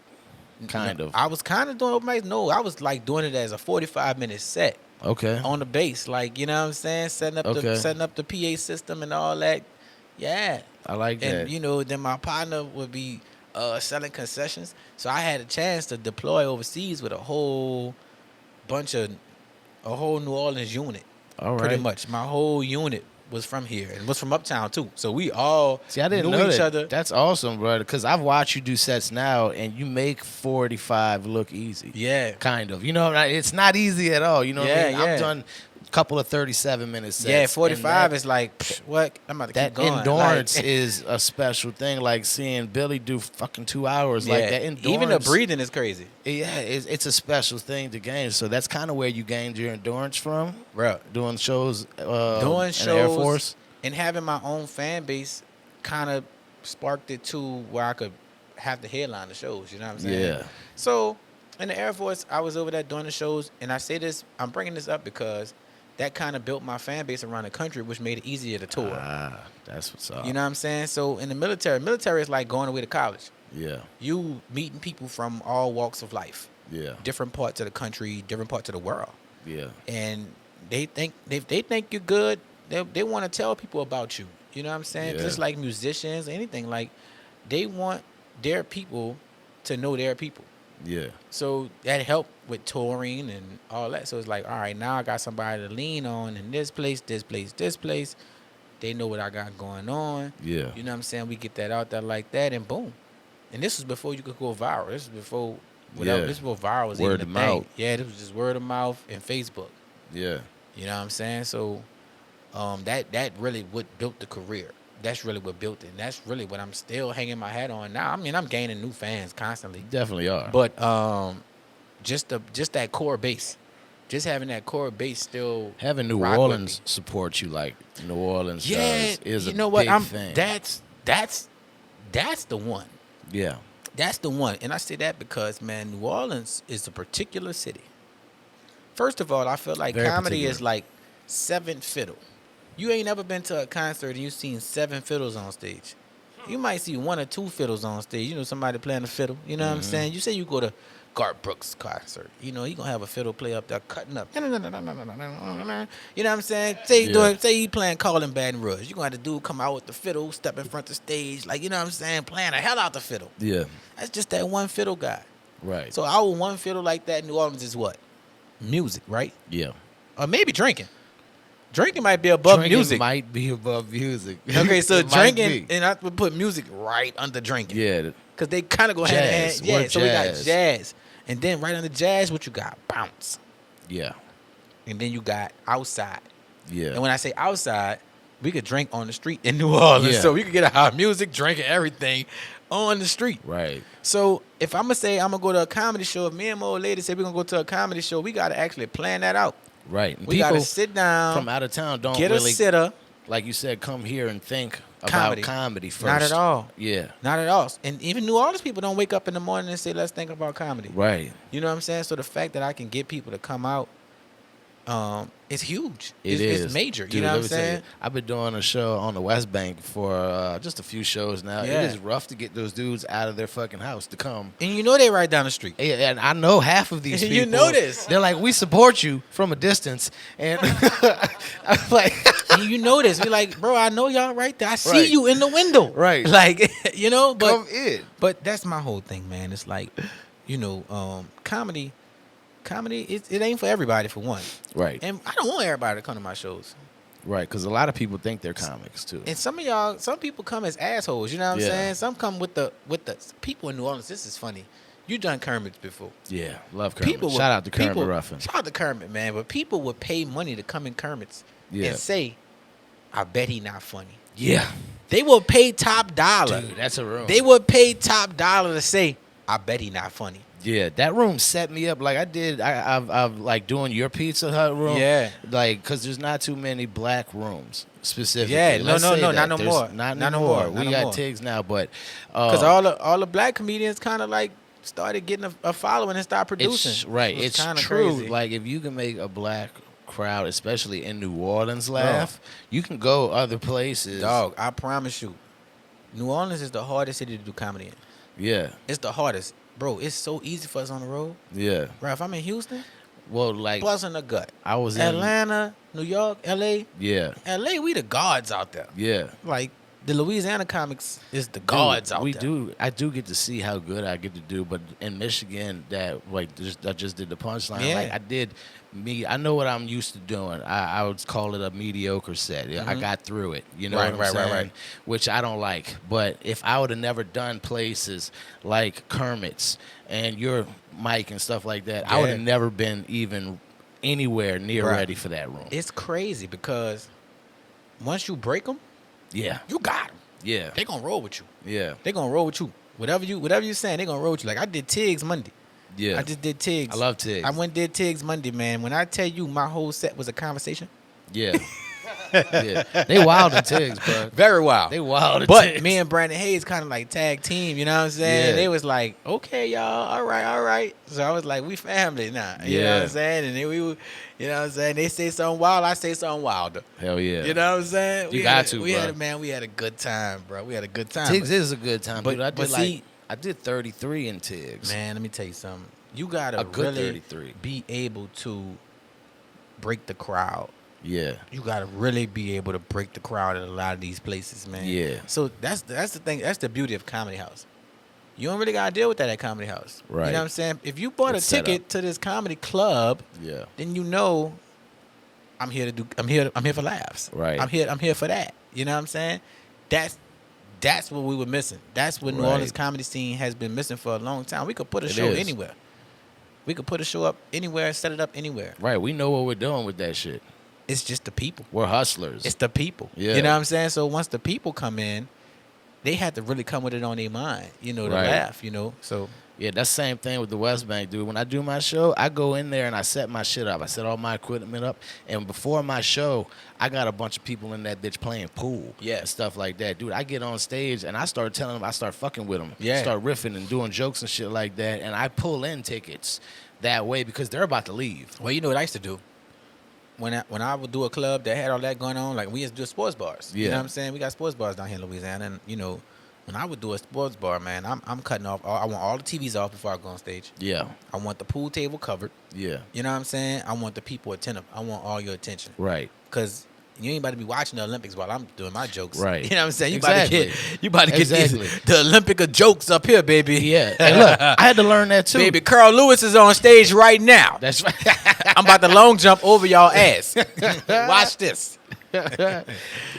[SPEAKER 1] kind of.
[SPEAKER 2] I was kind of doing open mic. No, I was like doing it as a 45-minute set.
[SPEAKER 1] Okay.
[SPEAKER 2] On the bass, like, you know what I'm saying, setting up the PA system and all that. Yeah.
[SPEAKER 1] I like that.
[SPEAKER 2] And you know, then my partner would be selling concessions, so I had a chance to deploy overseas with a whole New Orleans unit.
[SPEAKER 1] All right.
[SPEAKER 2] Pretty much, my whole unit was from here and was from Uptown too. So we all
[SPEAKER 1] I didn't
[SPEAKER 2] knew
[SPEAKER 1] know
[SPEAKER 2] each
[SPEAKER 1] that.
[SPEAKER 2] other.
[SPEAKER 1] That's awesome, brother. Because I've watched you do sets now, and you make 45 look easy.
[SPEAKER 2] Yeah,
[SPEAKER 1] kind of. You know, it's not easy at all. You know what I mean? I've done a couple of 37-minute sets.
[SPEAKER 2] Yeah, 45 is like what? I'm about to keep going.
[SPEAKER 1] That endurance is a special thing. Like seeing Billy do fucking 2 hours.
[SPEAKER 2] Yeah.
[SPEAKER 1] Like that endurance.
[SPEAKER 2] Even the breathing is crazy.
[SPEAKER 1] Yeah, it's a special thing to gain. So that's kind of where you gained your endurance from,
[SPEAKER 2] bro.
[SPEAKER 1] Doing shows,
[SPEAKER 2] in
[SPEAKER 1] the Air Force.
[SPEAKER 2] And having my own fan base kind of sparked it to where I could have the headline the shows. You know what I'm saying?
[SPEAKER 1] Yeah.
[SPEAKER 2] So in the Air Force, I was over there doing the shows, and I say this, I'm bringing this up because that kind of built my fan base around the country, which made it easier to tour.
[SPEAKER 1] That's what's up.
[SPEAKER 2] You know what I'm saying? So in the military is like going away to college.
[SPEAKER 1] Yeah.
[SPEAKER 2] You meeting people from all walks of life.
[SPEAKER 1] Yeah.
[SPEAKER 2] Different parts of the country, different parts of the world.
[SPEAKER 1] Yeah.
[SPEAKER 2] And they think you're good. They want to tell people about you. You know what I'm saying?
[SPEAKER 1] Yeah.
[SPEAKER 2] Just like musicians, anything. Like, they want their people to know their people.
[SPEAKER 1] Yeah.
[SPEAKER 2] So that helped with touring and all that. So it's like, all right, now I got somebody to lean on in this place. They know what I got going on.
[SPEAKER 1] Yeah.
[SPEAKER 2] You know what I'm saying? We get that out there like that, and boom. And this was before you could go viral. This was before viral was
[SPEAKER 1] word
[SPEAKER 2] even
[SPEAKER 1] of
[SPEAKER 2] a thing.
[SPEAKER 1] mouth.
[SPEAKER 2] Yeah, this was just word of mouth and Facebook.
[SPEAKER 1] Yeah.
[SPEAKER 2] You know what I'm saying? So that really what built the career. That's really what built it. And that's really what I'm still hanging my hat on now. I mean, I'm gaining new fans constantly.
[SPEAKER 1] Definitely are.
[SPEAKER 2] But just that core base. Just having that core base still
[SPEAKER 1] having New Orleans support you like New Orleans does is a big thing.
[SPEAKER 2] That's the one.
[SPEAKER 1] Yeah.
[SPEAKER 2] That's the one. And I say that because, man, New Orleans is a particular city. First of all, I feel like comedy is like seventh fiddle. You ain't never been to a concert and you've seen 7 fiddles on stage. You might see 1 or 2 fiddles on stage. You know, somebody playing a fiddle. You know what I'm saying? You say you go to Garth Brooks' concert. You know, he gonna have a fiddle play up there cutting up. You know what I'm saying? Say he playing Call in Baton Rouge. You gonna have the dude come out with the fiddle, step in front of the stage, like, you know what I'm saying, playing the hell out the fiddle.
[SPEAKER 1] Yeah.
[SPEAKER 2] That's just that one fiddle guy.
[SPEAKER 1] Right.
[SPEAKER 2] So our one fiddle like that in New Orleans is what? Music, right?
[SPEAKER 1] Yeah.
[SPEAKER 2] Or maybe drinking. Drinking might be above music.
[SPEAKER 1] Might be above music.
[SPEAKER 2] Okay, so drinking, and I would put music right under drinking.
[SPEAKER 1] Yeah.
[SPEAKER 2] Because they kind of go hand in hand. Yeah, so we got jazz. And then right under jazz, what you got? Bounce.
[SPEAKER 1] Yeah.
[SPEAKER 2] And then you got outside.
[SPEAKER 1] Yeah.
[SPEAKER 2] And when I say outside, we could drink on the street in New Orleans. Yeah. So we could get our music, drinking, everything on the street.
[SPEAKER 1] Right.
[SPEAKER 2] So if I'm going to say I'm going to go to a comedy show, if me and my old lady say we're going to go to a comedy show, we got to actually plan that out.
[SPEAKER 1] Right. And
[SPEAKER 2] we got to sit down.
[SPEAKER 1] From out of town don't
[SPEAKER 2] get
[SPEAKER 1] really,
[SPEAKER 2] a sitter.
[SPEAKER 1] Like you said, come here and think about comedy first.
[SPEAKER 2] Not at all.
[SPEAKER 1] Yeah.
[SPEAKER 2] Not at all. And even New Orleans people don't wake up in the morning and say, let's think about comedy.
[SPEAKER 1] Right.
[SPEAKER 2] You know what I'm saying? So the fact that I can get people to come out, it's huge.
[SPEAKER 1] It's
[SPEAKER 2] major.
[SPEAKER 1] Dude,
[SPEAKER 2] you know what I'm saying?
[SPEAKER 1] I've been doing a show on the West Bank for just a few shows now.
[SPEAKER 2] Yeah.
[SPEAKER 1] It is rough to get those dudes out of their fucking house to come.
[SPEAKER 2] And you know they right down the street.
[SPEAKER 1] Yeah, and I know half of these people.
[SPEAKER 2] You know this.
[SPEAKER 1] They're like, we support you from a distance. And I'm like...
[SPEAKER 2] and you know this. We're like, bro, I know y'all right there. I see you in the window.
[SPEAKER 1] Right.
[SPEAKER 2] Like, you know, but...
[SPEAKER 1] Come in.
[SPEAKER 2] But that's my whole thing, man. It's like, you know, comedy, it ain't for everybody, for one.
[SPEAKER 1] Right.
[SPEAKER 2] And I don't want everybody to come to my shows.
[SPEAKER 1] Right, because a lot of people think they're comics, too.
[SPEAKER 2] And some people come as assholes, you know what I'm saying? Some come with the people in New Orleans. This is funny. You done Kermit's before.
[SPEAKER 1] Yeah, love Kermit. Shout out to Kermit Ruffin.
[SPEAKER 2] Shout out to Kermit, man. But people would pay money to come in Kermit's and say, I bet he not funny.
[SPEAKER 1] Yeah.
[SPEAKER 2] They would pay top dollar.
[SPEAKER 1] Dude, that's a room.
[SPEAKER 2] They would pay top dollar to say, I bet he not funny.
[SPEAKER 1] Yeah, that room set me up. Like I've like doing your Pizza Hut room.
[SPEAKER 2] Yeah.
[SPEAKER 1] Like, cause there's not too many black rooms specifically.
[SPEAKER 2] Yeah,
[SPEAKER 1] Let's say
[SPEAKER 2] no,
[SPEAKER 1] that.
[SPEAKER 2] not no
[SPEAKER 1] There's
[SPEAKER 2] more.
[SPEAKER 1] Not
[SPEAKER 2] Not no
[SPEAKER 1] anymore.
[SPEAKER 2] more. Not
[SPEAKER 1] We
[SPEAKER 2] no
[SPEAKER 1] got
[SPEAKER 2] more.
[SPEAKER 1] Tiggs now, but
[SPEAKER 2] Because all the black comedians kind of like started getting a following and start producing.
[SPEAKER 1] It's true.
[SPEAKER 2] Crazy.
[SPEAKER 1] Like if you can make a black crowd, especially in New Orleans, laugh, you can go other places.
[SPEAKER 2] Dog, I promise you, New Orleans is the hardest city to do comedy in.
[SPEAKER 1] Yeah.
[SPEAKER 2] It's the hardest. Bro, it's so easy for us on the road.
[SPEAKER 1] Yeah.
[SPEAKER 2] Bro, if I'm in Houston,
[SPEAKER 1] Well, like
[SPEAKER 2] busting the gut.
[SPEAKER 1] I was in
[SPEAKER 2] Atlanta, New York, LA.
[SPEAKER 1] Yeah.
[SPEAKER 2] LA, we the gods out there.
[SPEAKER 1] Yeah.
[SPEAKER 2] Like the Louisiana comics is the gods out there.
[SPEAKER 1] I do get to see how good I get to do, but in Michigan, that like I just did the punchline.
[SPEAKER 2] Yeah.
[SPEAKER 1] Like I know what I'm used to doing. I would call it a mediocre set. I got through it. You know what I'm saying? Right. Which I don't like. But if I would have never done places like Kermit's and your Mike and stuff like that, I would have never been even anywhere near ready for that room.
[SPEAKER 2] It's crazy because once you break them,
[SPEAKER 1] yeah,
[SPEAKER 2] you got them.
[SPEAKER 1] Yeah,
[SPEAKER 2] they gonna roll with you.
[SPEAKER 1] Yeah,
[SPEAKER 2] they gonna roll with you. Whatever you saying, they gonna roll with you. Like I did Tiggs Monday.
[SPEAKER 1] Yeah,
[SPEAKER 2] I just did Tiggs.
[SPEAKER 1] I love Tiggs.
[SPEAKER 2] I went and did Tiggs Monday, man. When I tell you my whole set was a conversation.
[SPEAKER 1] Yeah. Yeah. They wild in Tiggs, bro.
[SPEAKER 2] Very wild.
[SPEAKER 1] They wild in
[SPEAKER 2] But
[SPEAKER 1] Tiggs.
[SPEAKER 2] me and Brandon Hayes kind of like tag team, you know what I'm saying?
[SPEAKER 1] Yeah.
[SPEAKER 2] They was like, okay, y'all, all right. So I was like, we family now. You know what I'm saying? And then we, you know what I'm saying? They say something wild, I say something wilder.
[SPEAKER 1] Hell yeah.
[SPEAKER 2] You know what I'm saying?
[SPEAKER 1] We
[SPEAKER 2] had a good time, bro. We had a good time.
[SPEAKER 1] Tiggs is a good time,
[SPEAKER 2] but
[SPEAKER 1] dude. I did 33 in Tiggs.
[SPEAKER 2] Man, let me tell you something. You gotta really be able to break the crowd.
[SPEAKER 1] Yeah.
[SPEAKER 2] You gotta really be able to break the crowd at a lot of these places, man.
[SPEAKER 1] Yeah.
[SPEAKER 2] So that's the thing. That's the beauty of Comedy House. You don't really gotta deal with that at Comedy House.
[SPEAKER 1] Right.
[SPEAKER 2] You know what I'm saying? If you bought a ticket to this comedy club, then you know I'm here for laughs.
[SPEAKER 1] Right.
[SPEAKER 2] I'm here for that. You know what I'm saying? That's what we were missing. That's what New Orleans comedy scene has been missing for a long time. We could put a show anywhere. We could put a show up anywhere, set it up anywhere.
[SPEAKER 1] Right. We know what we're doing with that shit.
[SPEAKER 2] It's just the people.
[SPEAKER 1] We're hustlers.
[SPEAKER 2] It's the people.
[SPEAKER 1] Yeah.
[SPEAKER 2] You know what I'm saying? So once the people come in, they had to really come with it on their mind, you know, to laugh, you know. So
[SPEAKER 1] yeah, that's the same thing with the West Bank, dude. When I do my show, I go in there and I set my shit up. I set all my equipment up. And before my show, I got a bunch of people in that bitch playing pool and stuff like that. Dude, I get on stage and I start telling them, I start fucking with them.
[SPEAKER 2] Yeah.
[SPEAKER 1] Start riffing and doing jokes and shit like that. And I pull in tickets that way because they're about to leave.
[SPEAKER 2] Well, you know what I used to do? When I would do a club that had all that going on, like we used to do sports bars.
[SPEAKER 1] Yeah.
[SPEAKER 2] You know what I'm saying? We got sports bars down here in Louisiana. And, you know, when I would do a sports bar, man, I'm cutting off. I want all the TVs off before I go on stage.
[SPEAKER 1] Yeah.
[SPEAKER 2] I want the pool table covered.
[SPEAKER 1] Yeah.
[SPEAKER 2] You know what I'm saying? I want the people attentive. I want all your attention.
[SPEAKER 1] Right.
[SPEAKER 2] Because you ain't about to be watching the Olympics while I'm doing my jokes.
[SPEAKER 1] Right.
[SPEAKER 2] You know what I'm saying? You
[SPEAKER 1] Exactly.
[SPEAKER 2] about to get the Olympic of jokes up here, baby.
[SPEAKER 1] Yeah. And look, I had to learn that too.
[SPEAKER 2] Baby, Carl Lewis is on stage right now.
[SPEAKER 1] That's right.
[SPEAKER 2] I'm about to long jump over y'all ass. Watch this.
[SPEAKER 1] For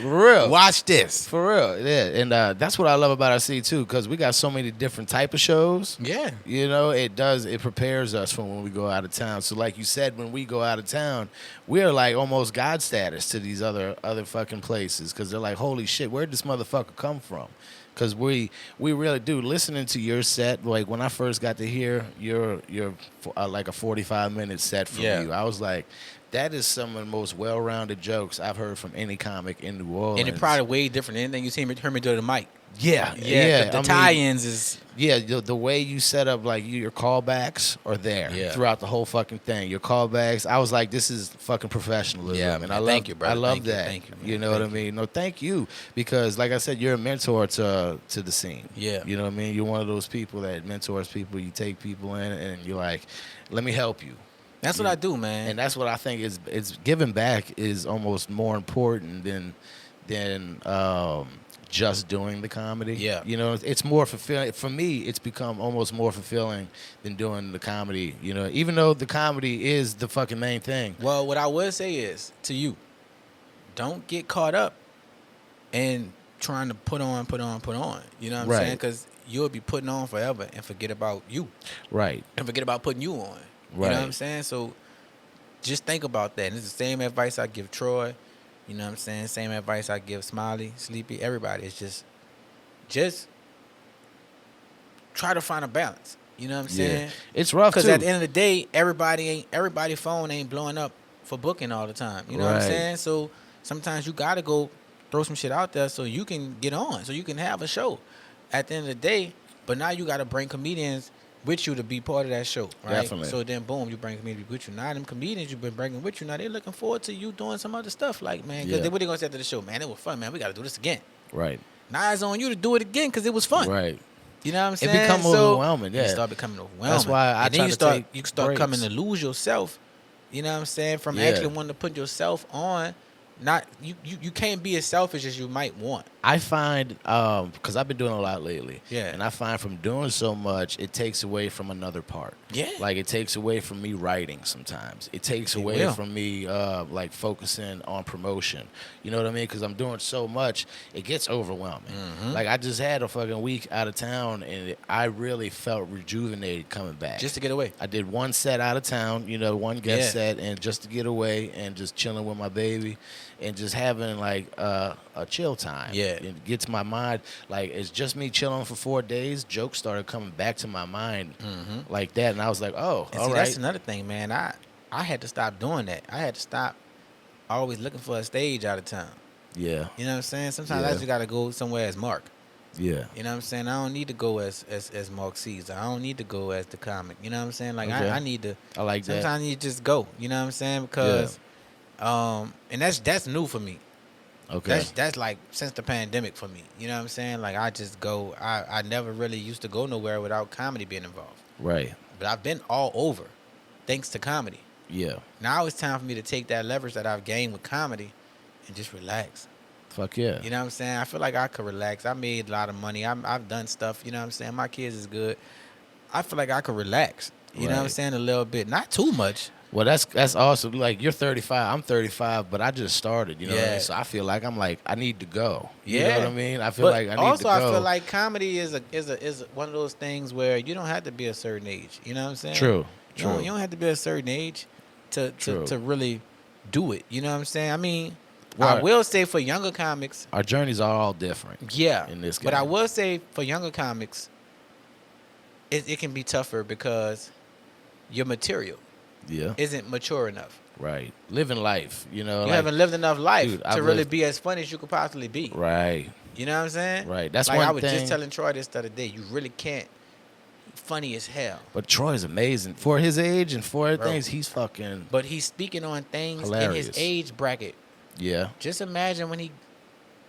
[SPEAKER 1] real.
[SPEAKER 2] Watch this.
[SPEAKER 1] For real. Yeah. And that's what I love about our city too, because we got so many different type of shows.
[SPEAKER 2] Yeah.
[SPEAKER 1] You know, it prepares us for when we go out of town. So like you said, when we go out of town, we're like almost God status to these other fucking places, because they're like, holy shit, where'd this motherfucker come from? Because we really do. Listening to your set, like when I first got to hear your like a 45-minute set from you, I was like, that is some of the most well-rounded jokes I've heard from any comic in New Orleans.
[SPEAKER 2] And it probably way different than anything you heard me do to the mic.
[SPEAKER 1] Yeah.
[SPEAKER 2] The tie-ins is...
[SPEAKER 1] Yeah, the way you set up, like, your callbacks are there throughout the whole fucking thing. Your callbacks, I was like, this is fucking professionalism.
[SPEAKER 2] Yeah,
[SPEAKER 1] and
[SPEAKER 2] thank you, brother.
[SPEAKER 1] I love
[SPEAKER 2] thank
[SPEAKER 1] that.
[SPEAKER 2] You, thank you, man.
[SPEAKER 1] You know what I mean? No, thank you. Because, like I said, you're a mentor to the scene.
[SPEAKER 2] Yeah.
[SPEAKER 1] You know what I mean? You're one of those people that mentors people. You take people in, and you're like, let me help you.
[SPEAKER 2] That's what I do, man.
[SPEAKER 1] And that's what I think is giving back is almost more important than just doing the comedy.
[SPEAKER 2] Yeah.
[SPEAKER 1] You know, it's more fulfilling. For me, it's become almost more fulfilling than doing the comedy, you know, even though the comedy is the fucking main thing.
[SPEAKER 2] Well, what I would say is, to you, don't get caught up in trying to put on. You know what I'm saying? Because you'll be putting on forever and forget about you.
[SPEAKER 1] Right.
[SPEAKER 2] And forget about putting you on. You know what I'm saying? So just think about that. And it's the same advice I give Troy. You know what I'm saying? Same advice I give Smiley, Sleepy, everybody. It's just try to find a balance. You know what I'm saying?
[SPEAKER 1] It's rough too.
[SPEAKER 2] Because at the end of the day, everybody phone ain't blowing up for booking all the time. You know what I'm saying? So sometimes you gotta go throw some shit out there so you can get on, so you can have a show. At the end of the day, but now you gotta bring comedians with you to be part of that show, right?
[SPEAKER 1] Definitely.
[SPEAKER 2] So then, boom, you bring comedians with you. Now them comedians you've been bringing with you, now they're looking forward to you doing some other stuff, like, man, because what they gonna say to the show, man, it was fun, man, we gotta do this again.
[SPEAKER 1] Right.
[SPEAKER 2] Now it's on you to do it again because it was fun.
[SPEAKER 1] Right.
[SPEAKER 2] You know what I'm saying?
[SPEAKER 1] It become overwhelming. Yeah.
[SPEAKER 2] You start becoming overwhelming.
[SPEAKER 1] That's why I try to take
[SPEAKER 2] you start
[SPEAKER 1] breaks.
[SPEAKER 2] coming to lose yourself. You know what I'm saying? From actually wanting to put yourself on. Not you can't be as selfish as you might want.
[SPEAKER 1] I find because I've been doing a lot lately.
[SPEAKER 2] Yeah.
[SPEAKER 1] And I find from doing so much, it takes away from another part.
[SPEAKER 2] Yeah.
[SPEAKER 1] Like it takes away from me writing sometimes. It takes away from me like focusing on promotion. You know what I mean? Because I'm doing so much, it gets overwhelming.
[SPEAKER 2] Mm-hmm.
[SPEAKER 1] Like I just had a fucking week out of town, and I really felt rejuvenated coming back.
[SPEAKER 2] Just to get away.
[SPEAKER 1] I did one set out of town, one guest set, and just to get away and just chilling with my baby. And just having like a chill time.
[SPEAKER 2] Yeah.
[SPEAKER 1] It gets my mind, like it's just me chilling for 4 days. Jokes started coming back to my mind like that. And I was like, oh,
[SPEAKER 2] and
[SPEAKER 1] all
[SPEAKER 2] see,
[SPEAKER 1] right.
[SPEAKER 2] That's another thing, man. I had to stop doing that. I had to stop always looking for a stage out of town.
[SPEAKER 1] Yeah.
[SPEAKER 2] You know what I'm saying? Sometimes I just got to go somewhere as Mark.
[SPEAKER 1] Yeah.
[SPEAKER 2] You know what I'm saying? I don't need to go as Mark Caesar. I don't need to go as the comic. You know what I'm saying? Like I need to.
[SPEAKER 1] I like that.
[SPEAKER 2] Sometimes you just go. You know what I'm saying? Because and that's new for me.
[SPEAKER 1] Okay.
[SPEAKER 2] That's like since the pandemic for me. You know what I'm saying? Like I just go. I never really used to go nowhere without comedy being involved.
[SPEAKER 1] Right.
[SPEAKER 2] But I've been all over thanks to comedy.
[SPEAKER 1] Yeah.
[SPEAKER 2] Now it's time for me to take that leverage that I've gained with comedy and just relax.
[SPEAKER 1] Fuck yeah.
[SPEAKER 2] You know what I'm saying? I feel like I could relax. I made a lot of money. I've done stuff. You know what I'm saying? My kids is good. I feel like I could relax. You know what I'm saying? A little bit. Not too much.
[SPEAKER 1] Well, that's awesome. Like you're 35, I'm 35, but I just started. You know what I mean? So I feel like I need to go. You know what I mean? I feel like I need to go.
[SPEAKER 2] Also, I feel like comedy is one of those things where you don't have to be a certain age. You know what I'm saying?
[SPEAKER 1] True.
[SPEAKER 2] You don't have to be a certain age to really do it. You know what I'm saying? I mean, I will say for younger comics,
[SPEAKER 1] our journeys are all different.
[SPEAKER 2] Yeah.
[SPEAKER 1] In this game.
[SPEAKER 2] But I will say for younger comics, it can be tougher because your material isn't mature enough.
[SPEAKER 1] Right. Living life, you
[SPEAKER 2] haven't lived enough life to really be as funny as you could possibly be.
[SPEAKER 1] Right.
[SPEAKER 2] You know what I'm saying?
[SPEAKER 1] Right. That's
[SPEAKER 2] like
[SPEAKER 1] one
[SPEAKER 2] I was
[SPEAKER 1] thing.
[SPEAKER 2] just telling Troy this the other day. You really can't. Funny as hell.
[SPEAKER 1] But Troy's amazing. For his age and for things, he's fucking
[SPEAKER 2] But he's speaking on things
[SPEAKER 1] hilarious.
[SPEAKER 2] in his age bracket.
[SPEAKER 1] Yeah.
[SPEAKER 2] Just imagine when he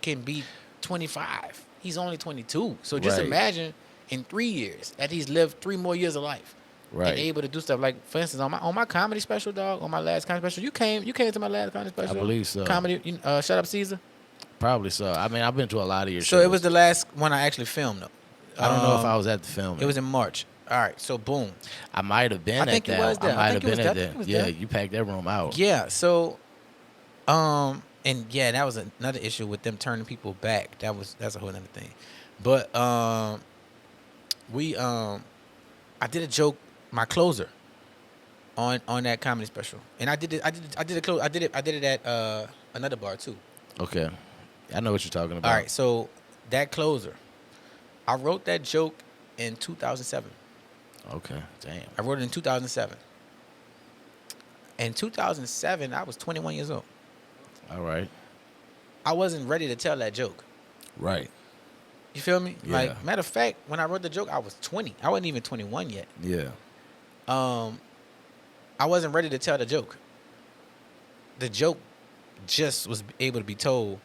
[SPEAKER 2] can be 25. He's only 22. So just imagine in 3 years that he's lived 3 more years of life.
[SPEAKER 1] Right.
[SPEAKER 2] And able to do stuff like, for instance, on my comedy special, dog, on my last comedy special, you came to my last comedy special.
[SPEAKER 1] I believe so.
[SPEAKER 2] Comedy, Shut Up Caesar.
[SPEAKER 1] Probably so. I mean, I've been to a lot of your shows.
[SPEAKER 2] So it was the last one I actually filmed, though.
[SPEAKER 1] I don't know if I was at the film.
[SPEAKER 2] It was in March. All right, so boom.
[SPEAKER 1] I might have been at that.
[SPEAKER 2] I think it was there.
[SPEAKER 1] I might have been at that. Yeah, you packed that room out.
[SPEAKER 2] Yeah, so, and yeah, that was another issue with them turning people back. That's a whole other thing. But I did a joke, my closer, on that comedy special, and I did it at another bar too.
[SPEAKER 1] Okay, I know what you're talking about.
[SPEAKER 2] All right, so that closer, I wrote that joke in 2007.
[SPEAKER 1] Okay, damn.
[SPEAKER 2] I wrote it in 2007. In 2007, I was 21 years old.
[SPEAKER 1] All right.
[SPEAKER 2] I wasn't ready to tell that joke.
[SPEAKER 1] Right.
[SPEAKER 2] You feel me?
[SPEAKER 1] Yeah.
[SPEAKER 2] Like, matter of fact, when I wrote the joke, I was 20. I wasn't even 21 yet.
[SPEAKER 1] Yeah.
[SPEAKER 2] I wasn't ready to tell the joke. The joke just was able to be told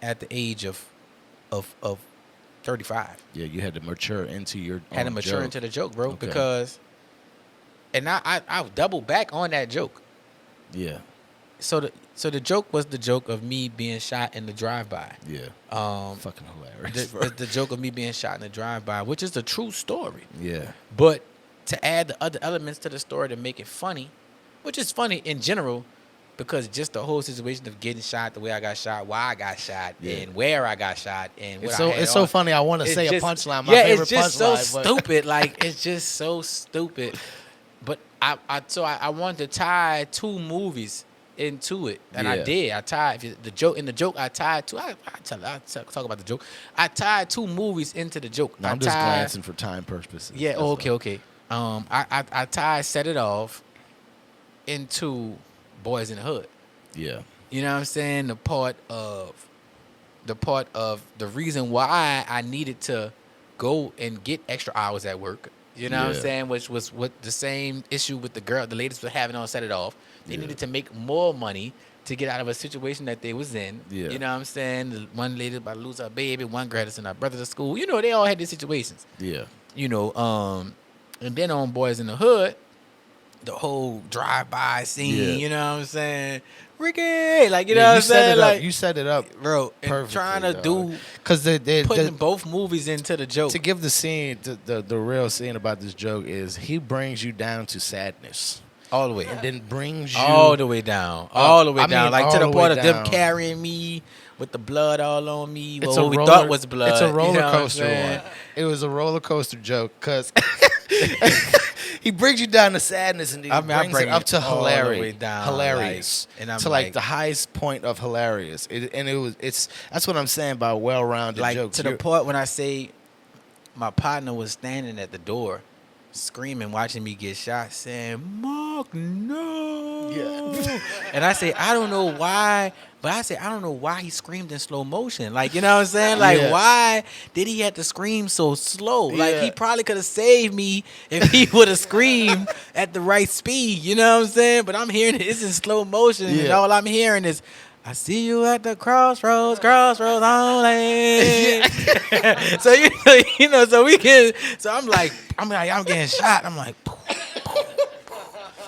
[SPEAKER 2] at the age of 35.
[SPEAKER 1] Yeah, you had to mature into your
[SPEAKER 2] Had to mature
[SPEAKER 1] joke.
[SPEAKER 2] into the joke, bro,
[SPEAKER 1] Okay.
[SPEAKER 2] because and I doubled back on that joke.
[SPEAKER 1] Yeah.
[SPEAKER 2] So the joke was the joke of me being shot in the drive-by.
[SPEAKER 1] Yeah. Fucking hilarious.
[SPEAKER 2] The joke of me being shot in the drive-by, which is a true story.
[SPEAKER 1] Yeah.
[SPEAKER 2] But to add the other elements to the story to make it funny, which is funny in general, because just the whole situation of getting shot, the way I got shot, why I got shot, and where I got shot, and what
[SPEAKER 1] it's so funny. I want to say a punchline. My
[SPEAKER 2] it's
[SPEAKER 1] favorite
[SPEAKER 2] just
[SPEAKER 1] punchline,
[SPEAKER 2] so stupid. Like, it's just so stupid. But I wanted to tie 2 movies. into it, and I did. I tied the joke. I tied two. I talk about the joke. I tied 2 movies into the joke.
[SPEAKER 1] No, I'm just glancing for time purposes.
[SPEAKER 2] Yeah. Okay. I tied Set It Off into Boys in the Hood.
[SPEAKER 1] Yeah.
[SPEAKER 2] You know what I'm saying? The part of the reason why I needed to go and get extra hours at work. You know what I'm saying? Which was what the same issue with the ladies were having on Set It Off. They needed to make more money to get out of a situation that they was in.
[SPEAKER 1] Yeah.
[SPEAKER 2] You know what I'm saying? The one lady about to lose her baby, one girl had to send her brother to school. You know, they all had these situations.
[SPEAKER 1] Yeah.
[SPEAKER 2] You know, and then on Boys in the Hood, the whole drive-by scene, you know what I'm saying? Ricky, like, you know what I'm saying? Like,
[SPEAKER 1] you set it up,
[SPEAKER 2] bro,
[SPEAKER 1] perfectly,
[SPEAKER 2] trying to do,
[SPEAKER 1] because
[SPEAKER 2] putting both movies into the joke.
[SPEAKER 1] To give the scene, the real scene about this joke is he brings you down to sadness.
[SPEAKER 2] All the way.
[SPEAKER 1] And then brings you
[SPEAKER 2] all the way down. All the way down. Like, to the point of them
[SPEAKER 1] down.
[SPEAKER 2] carrying me with the blood all on me.
[SPEAKER 1] It's
[SPEAKER 2] what we thought was blood.
[SPEAKER 1] It's a roller
[SPEAKER 2] you know
[SPEAKER 1] coaster one. It was a roller coaster joke because he brings you down to sadness and he brings it up to hilarious. Hilarious.
[SPEAKER 2] Like, and I'm
[SPEAKER 1] to like the highest point of hilarious. That's what I'm saying about well-rounded
[SPEAKER 2] like,
[SPEAKER 1] jokes.
[SPEAKER 2] To the point when I say my partner was standing at the door screaming, watching me get shot, saying, "Mark, no!"
[SPEAKER 1] Yeah.
[SPEAKER 2] And I say, I don't know why, but I say, I don't know why he screamed in slow motion. Like, you know what I'm saying? Like, why did he have to scream so slow? Like, he probably could have saved me if he would have screamed at the right speed. You know what I'm saying? But I'm hearing it's in slow motion, and all I'm hearing is, "I see you at the crossroads only." So you know, so we can. So I'm getting shot. I'm like,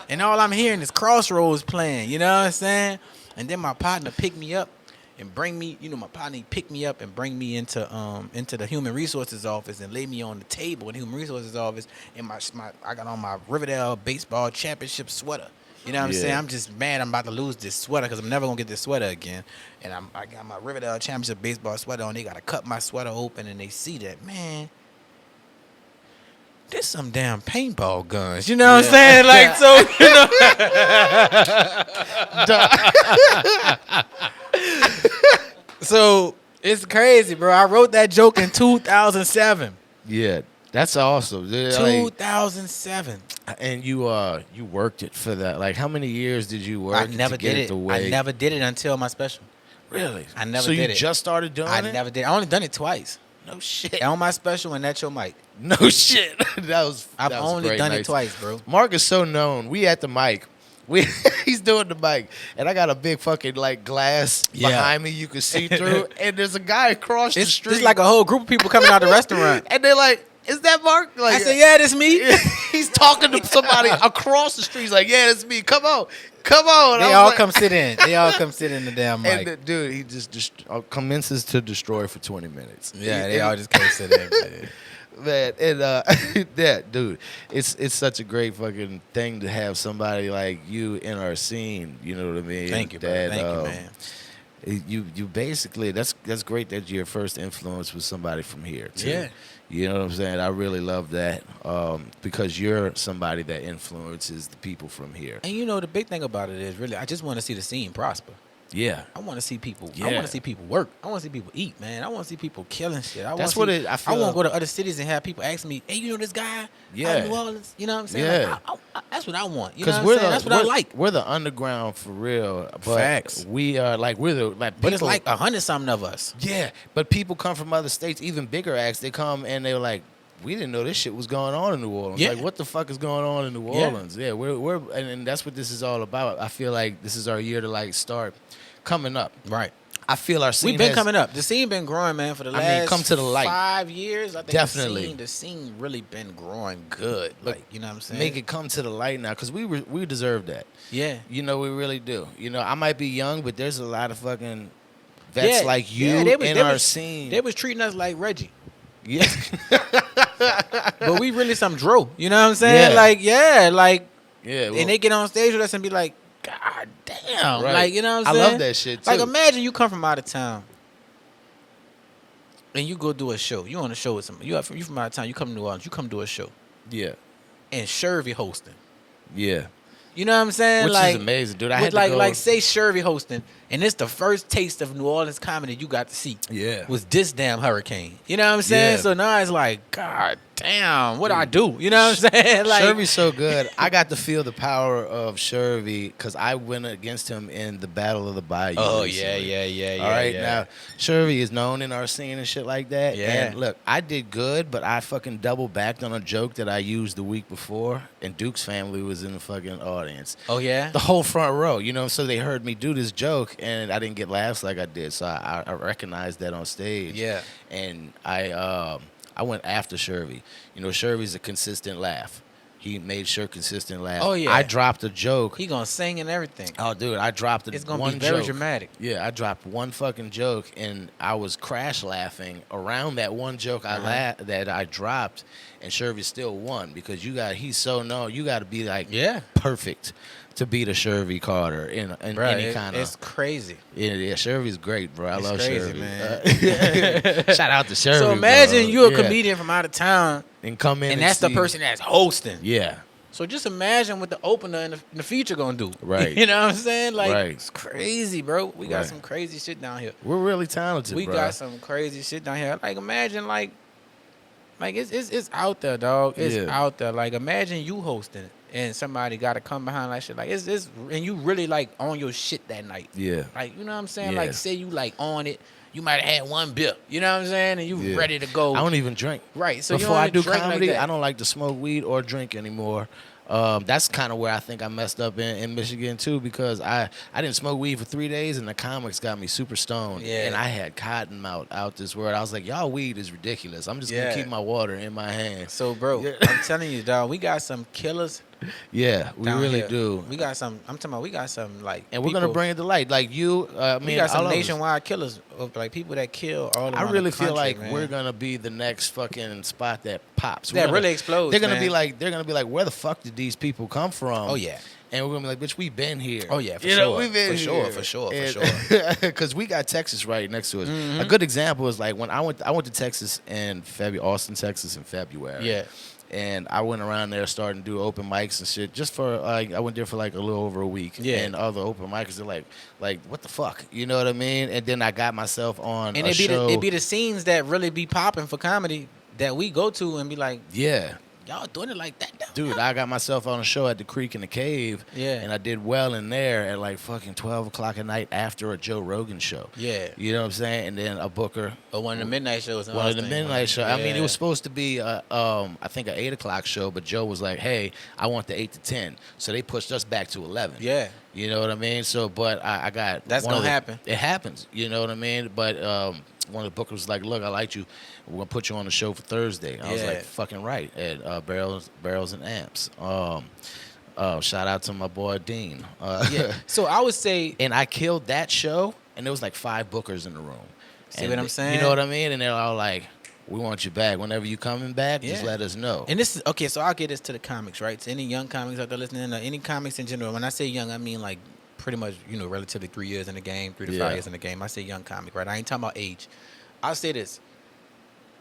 [SPEAKER 2] and all I'm hearing is Crossroads playing. You know what I'm saying? And then my partner picked me up and bring me. You know, my partner picked me up and bring me into the human resources office and lay me on the table in the human resources office. And I got on my Riverdale baseball championship sweater. You know what I'm saying? I'm just mad I'm about to lose this sweater because I'm never going to get this sweater again. And I got my Riverdale Championship baseball sweater on. They got to cut my sweater open and they see that, man, there's some damn paintball guns. You know what I'm saying? Like, so, you know. So, it's crazy, bro. I wrote that joke in 2007.
[SPEAKER 1] Yeah. That's awesome.
[SPEAKER 2] 2007.
[SPEAKER 1] And you worked it for that. Like, how many years did you work?
[SPEAKER 2] I never did it. I never did it until my special.
[SPEAKER 1] Really?
[SPEAKER 2] I never
[SPEAKER 1] did it. So you just started doing it?
[SPEAKER 2] I never did. I only done it twice.
[SPEAKER 1] No shit.
[SPEAKER 2] On my special and That's Your Mic.
[SPEAKER 1] No shit.
[SPEAKER 2] I've only done it twice, bro.
[SPEAKER 1] Mark is so known. We at the mic. He's doing the mic, and I got a big fucking like glass behind me you can see through, and there's a guy across the street.
[SPEAKER 2] It's like a whole group of people coming out of the restaurant,
[SPEAKER 1] and they're like, "Is that Mark?" Like,
[SPEAKER 2] I said, "Yeah, that's me."
[SPEAKER 1] He's talking to somebody across the street. He's like, "Yeah, that's me. Come on."
[SPEAKER 2] They all come sit in. They all come sit in the damn mic.
[SPEAKER 1] And dude, he just commences to destroy for 20 minutes.
[SPEAKER 2] Yeah, they all just come sit in.
[SPEAKER 1] Man, and yeah, dude, it's such a great fucking thing to have somebody like you in our scene. You know what I mean?
[SPEAKER 2] Thank you, bro. Thank you, man.
[SPEAKER 1] You basically that's great that your first influence was somebody from here too.
[SPEAKER 2] Yeah.
[SPEAKER 1] You know what I'm saying? I really love that because you're somebody that influences the people from here.
[SPEAKER 2] And you know the big thing about it is really I just want to see the scene prosper.
[SPEAKER 1] Yeah,
[SPEAKER 2] I want to see people. Yeah. I want to see people work. I want to see people eat, man. I want to see people killing shit. I
[SPEAKER 1] want
[SPEAKER 2] to go to other cities and have people ask me, "Hey, you know this guy?
[SPEAKER 1] Yeah,
[SPEAKER 2] New Orleans." You know what I'm saying?
[SPEAKER 1] Yeah,
[SPEAKER 2] like, that's what I want. You know what I'm saying? That's what I like.
[SPEAKER 1] We're the underground for real. But
[SPEAKER 2] facts.
[SPEAKER 1] We are like we're the like.
[SPEAKER 2] But it's like 100-something of us.
[SPEAKER 1] Yeah, but people come from other states, even bigger acts. They come and they're like, we didn't know this shit was going on in New Orleans.
[SPEAKER 2] Yeah.
[SPEAKER 1] Like, what the fuck is going on in New Orleans? Yeah, we're and that's what this is all about. I feel like this is our year to like start coming up.
[SPEAKER 2] Right.
[SPEAKER 1] I feel our scene
[SPEAKER 2] We've been coming up. The scene been growing, man, for the last
[SPEAKER 1] come to the light.
[SPEAKER 2] 5 years. I think
[SPEAKER 1] definitely
[SPEAKER 2] the scene really been growing good. Like, you know what I'm saying?
[SPEAKER 1] Make it come to the light now, because we deserve that.
[SPEAKER 2] Yeah.
[SPEAKER 1] You know, we really do. You know, I might be young, but there's a lot of fucking vets like you in our scene.
[SPEAKER 2] They was treating us like Reggie.
[SPEAKER 1] Yeah.
[SPEAKER 2] But we really some dro. You know what I'm saying?
[SPEAKER 1] Yeah.
[SPEAKER 2] Well, and they get on stage with us and be like, God damn.
[SPEAKER 1] Right.
[SPEAKER 2] Like, you know what I'm
[SPEAKER 1] saying?
[SPEAKER 2] saying?
[SPEAKER 1] I love that shit, too.
[SPEAKER 2] Like, imagine you come from out of town and you go do a show. You on a show with somebody. You from out of town. You come to New Orleans. You come do a show.
[SPEAKER 1] Yeah.
[SPEAKER 2] And Shervy hosting.
[SPEAKER 1] Yeah.
[SPEAKER 2] You know what I'm saying?
[SPEAKER 1] Which
[SPEAKER 2] like,
[SPEAKER 1] is amazing, dude. I
[SPEAKER 2] with
[SPEAKER 1] had to
[SPEAKER 2] like,
[SPEAKER 1] go.
[SPEAKER 2] like say Shervy hosting, and it's the first taste of New Orleans comedy you got to see.
[SPEAKER 1] Yeah.
[SPEAKER 2] Was this damn hurricane? You know what I'm saying?
[SPEAKER 1] Yeah.
[SPEAKER 2] So now it's like, God damn, what do I do? You know what I'm saying? Like,
[SPEAKER 1] Shervy's so good. I got to feel the power of Shervy because I went against him in the Battle of the Bayou.
[SPEAKER 2] Oh
[SPEAKER 1] recently.
[SPEAKER 2] yeah.
[SPEAKER 1] All right, now Shervy is known in our scene and shit like that.
[SPEAKER 2] Yeah.
[SPEAKER 1] And look, I did good, but I fucking double backed on a joke that I used the week before, and Duke's family was in the fucking audience.
[SPEAKER 2] Oh yeah.
[SPEAKER 1] The whole front row, you know, so they heard me do this joke, and I didn't get laughs like I did, so I recognized that on stage.
[SPEAKER 2] Yeah.
[SPEAKER 1] And I went after Shervy. You know, Shervy's a consistent laugh. He made sure consistent laugh.
[SPEAKER 2] Oh, yeah.
[SPEAKER 1] I dropped a joke.
[SPEAKER 2] He gonna sing and everything.
[SPEAKER 1] Oh, dude, I dropped
[SPEAKER 2] It's gonna
[SPEAKER 1] one
[SPEAKER 2] be very
[SPEAKER 1] joke.
[SPEAKER 2] dramatic.
[SPEAKER 1] Yeah, I dropped one fucking joke, and I was crash laughing around that one joke that I dropped, and Shervy still won because he's so known. You got to be like perfect to beat a Shervy Carter in
[SPEAKER 2] Bro,
[SPEAKER 1] any kind of.
[SPEAKER 2] It's crazy.
[SPEAKER 1] Yeah, Shervy's great, bro. I love
[SPEAKER 2] crazy,
[SPEAKER 1] Shervy,
[SPEAKER 2] man.
[SPEAKER 1] Shout out to Shervy.
[SPEAKER 2] So imagine
[SPEAKER 1] bro.
[SPEAKER 2] you're a comedian from out of town,
[SPEAKER 1] and come in,
[SPEAKER 2] and that's the person that's hosting.
[SPEAKER 1] Yeah.
[SPEAKER 2] So just imagine what the opener in the future gonna do.
[SPEAKER 1] Right.
[SPEAKER 2] You know what I'm saying? Like,
[SPEAKER 1] right.
[SPEAKER 2] It's crazy, bro. We got some crazy shit down here.
[SPEAKER 1] We're really talented,
[SPEAKER 2] We
[SPEAKER 1] bro.
[SPEAKER 2] got some crazy shit down here. Like, imagine, like it's out there, dog. It's out there. Like, imagine you hosting it, and somebody got to come behind like shit. Like, it's and you really, like, on your shit that night.
[SPEAKER 1] Yeah.
[SPEAKER 2] Like, you know what I'm saying?
[SPEAKER 1] Yeah.
[SPEAKER 2] Like, say you, like, on it. You might have had one beer. You know what I'm saying? And you ready to go.
[SPEAKER 1] I don't even drink.
[SPEAKER 2] Right. So
[SPEAKER 1] before I do comedy,
[SPEAKER 2] like
[SPEAKER 1] I don't like to smoke weed or drink anymore. That's kind of where I think I messed up in Michigan too, because I didn't smoke weed for 3 days, and the comics got me super stoned.
[SPEAKER 2] Yeah.
[SPEAKER 1] And I had cotton mouth out this world. I was like, y'all weed is ridiculous. I'm just gonna keep my water in my hand.
[SPEAKER 2] So, bro, I'm telling you, dog, we got some killers.
[SPEAKER 1] Yeah, we really
[SPEAKER 2] here.
[SPEAKER 1] do.
[SPEAKER 2] We got some. I'm talking about. We got some like.
[SPEAKER 1] And we're gonna bring it to light, like you.
[SPEAKER 2] We got some nationwide killers, of like people that kill all around
[SPEAKER 1] I really
[SPEAKER 2] the country,
[SPEAKER 1] feel like
[SPEAKER 2] man.
[SPEAKER 1] we're gonna be the next fucking spot that pops.
[SPEAKER 2] That really explodes.
[SPEAKER 1] They're gonna
[SPEAKER 2] man.
[SPEAKER 1] be like, where the fuck did these people come from?
[SPEAKER 2] Oh yeah.
[SPEAKER 1] And we're gonna be like, bitch, we've been here.
[SPEAKER 2] Oh yeah, for
[SPEAKER 1] you
[SPEAKER 2] sure.
[SPEAKER 1] know, we've been
[SPEAKER 2] for
[SPEAKER 1] here.
[SPEAKER 2] sure.
[SPEAKER 1] Because we got Texas right next to us.
[SPEAKER 2] Mm-hmm.
[SPEAKER 1] A good example is like when I went to Texas in February, Austin, Texas in February.
[SPEAKER 2] Yeah.
[SPEAKER 1] And I went around there starting to do open mics and shit. Just for I went there for like a little over a week.
[SPEAKER 2] Yeah.
[SPEAKER 1] And all the open mics are like what the fuck, you know what I mean? And then I got myself on
[SPEAKER 2] And
[SPEAKER 1] a show.
[SPEAKER 2] it be the scenes that really be popping for comedy that we go to and be like,
[SPEAKER 1] yeah.
[SPEAKER 2] y'all doing it like that,
[SPEAKER 1] Dude, I got myself on a show at the Creek in the Cave.
[SPEAKER 2] Yeah.
[SPEAKER 1] And I did well in there at like fucking 12 o'clock at night after a Joe Rogan show.
[SPEAKER 2] Yeah.
[SPEAKER 1] You know what I'm saying? And then a booker.
[SPEAKER 2] Or one of the midnight shows.
[SPEAKER 1] One of the midnight show.
[SPEAKER 2] Yeah.
[SPEAKER 1] I mean, it was supposed to be, I think, an 8 o'clock show, but Joe was like, hey, I want the 8 to 10. So they pushed us back to 11.
[SPEAKER 2] Yeah.
[SPEAKER 1] You know what I mean? So, but I got...
[SPEAKER 2] That's going to happen.
[SPEAKER 1] It happens. You know what I mean? But one of the bookers was like, look, I liked you. We're going to put you on the show for Thursday. I was like, fucking right. At Barrels and Amps. Shout out to my boy Dean.
[SPEAKER 2] Yeah. So I would say...
[SPEAKER 1] And I killed that show, and there was like 5 bookers in the room.
[SPEAKER 2] See what I'm saying?
[SPEAKER 1] You know what I mean? And they're all like, we want you back. Whenever you coming back, just let us know.
[SPEAKER 2] And this is, okay, so I'll get this to the comics, right? To any young comics out there listening, any comics in general. When I say young, I mean like pretty much, relatively 3 years in the game, 3 to 5 years in the game. I say young comic, right? I ain't talking about age. I'll say this.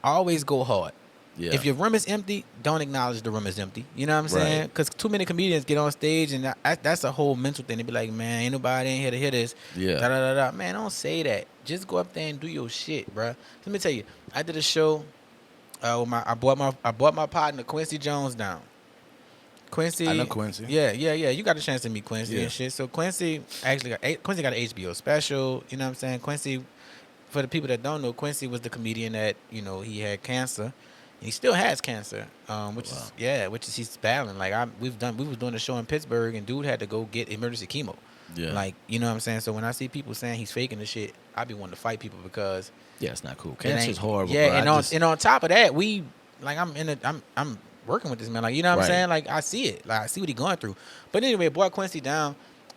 [SPEAKER 2] Always go hard.
[SPEAKER 1] Yeah.
[SPEAKER 2] If your room is empty, don't acknowledge the room is empty. You know what I'm saying? Because too many comedians get on stage, and that's a whole mental thing. They be like, man, ain't nobody in here to hear this.
[SPEAKER 1] Yeah.
[SPEAKER 2] Da-da-da-da. Man, don't say that. Just go up there and do your shit, bro. Let me tell you, I did a show. I brought my partner Quincy Jones down. Quincy,
[SPEAKER 1] I know Quincy.
[SPEAKER 2] Yeah. You got a chance to meet Quincy
[SPEAKER 1] Yeah.
[SPEAKER 2] and shit. So Quincy got an HBO special. You know what I'm saying? Quincy, for the people that don't know, Quincy was the comedian that he had cancer. He still has cancer, which is he's battling. Like we was doing a show in Pittsburgh, and dude had to go get emergency chemo.
[SPEAKER 1] Yeah.
[SPEAKER 2] Like, you know what I'm saying? So when I see people saying he's faking the shit, I be wanting to fight people because
[SPEAKER 1] it's not cool. Cancer's horrible.
[SPEAKER 2] Yeah,
[SPEAKER 1] bro.
[SPEAKER 2] and on top of that, I'm working with this man. Like, you know what I'm saying? Like, I see it. Like, I see what he's going through. But anyway, brought Quincy down.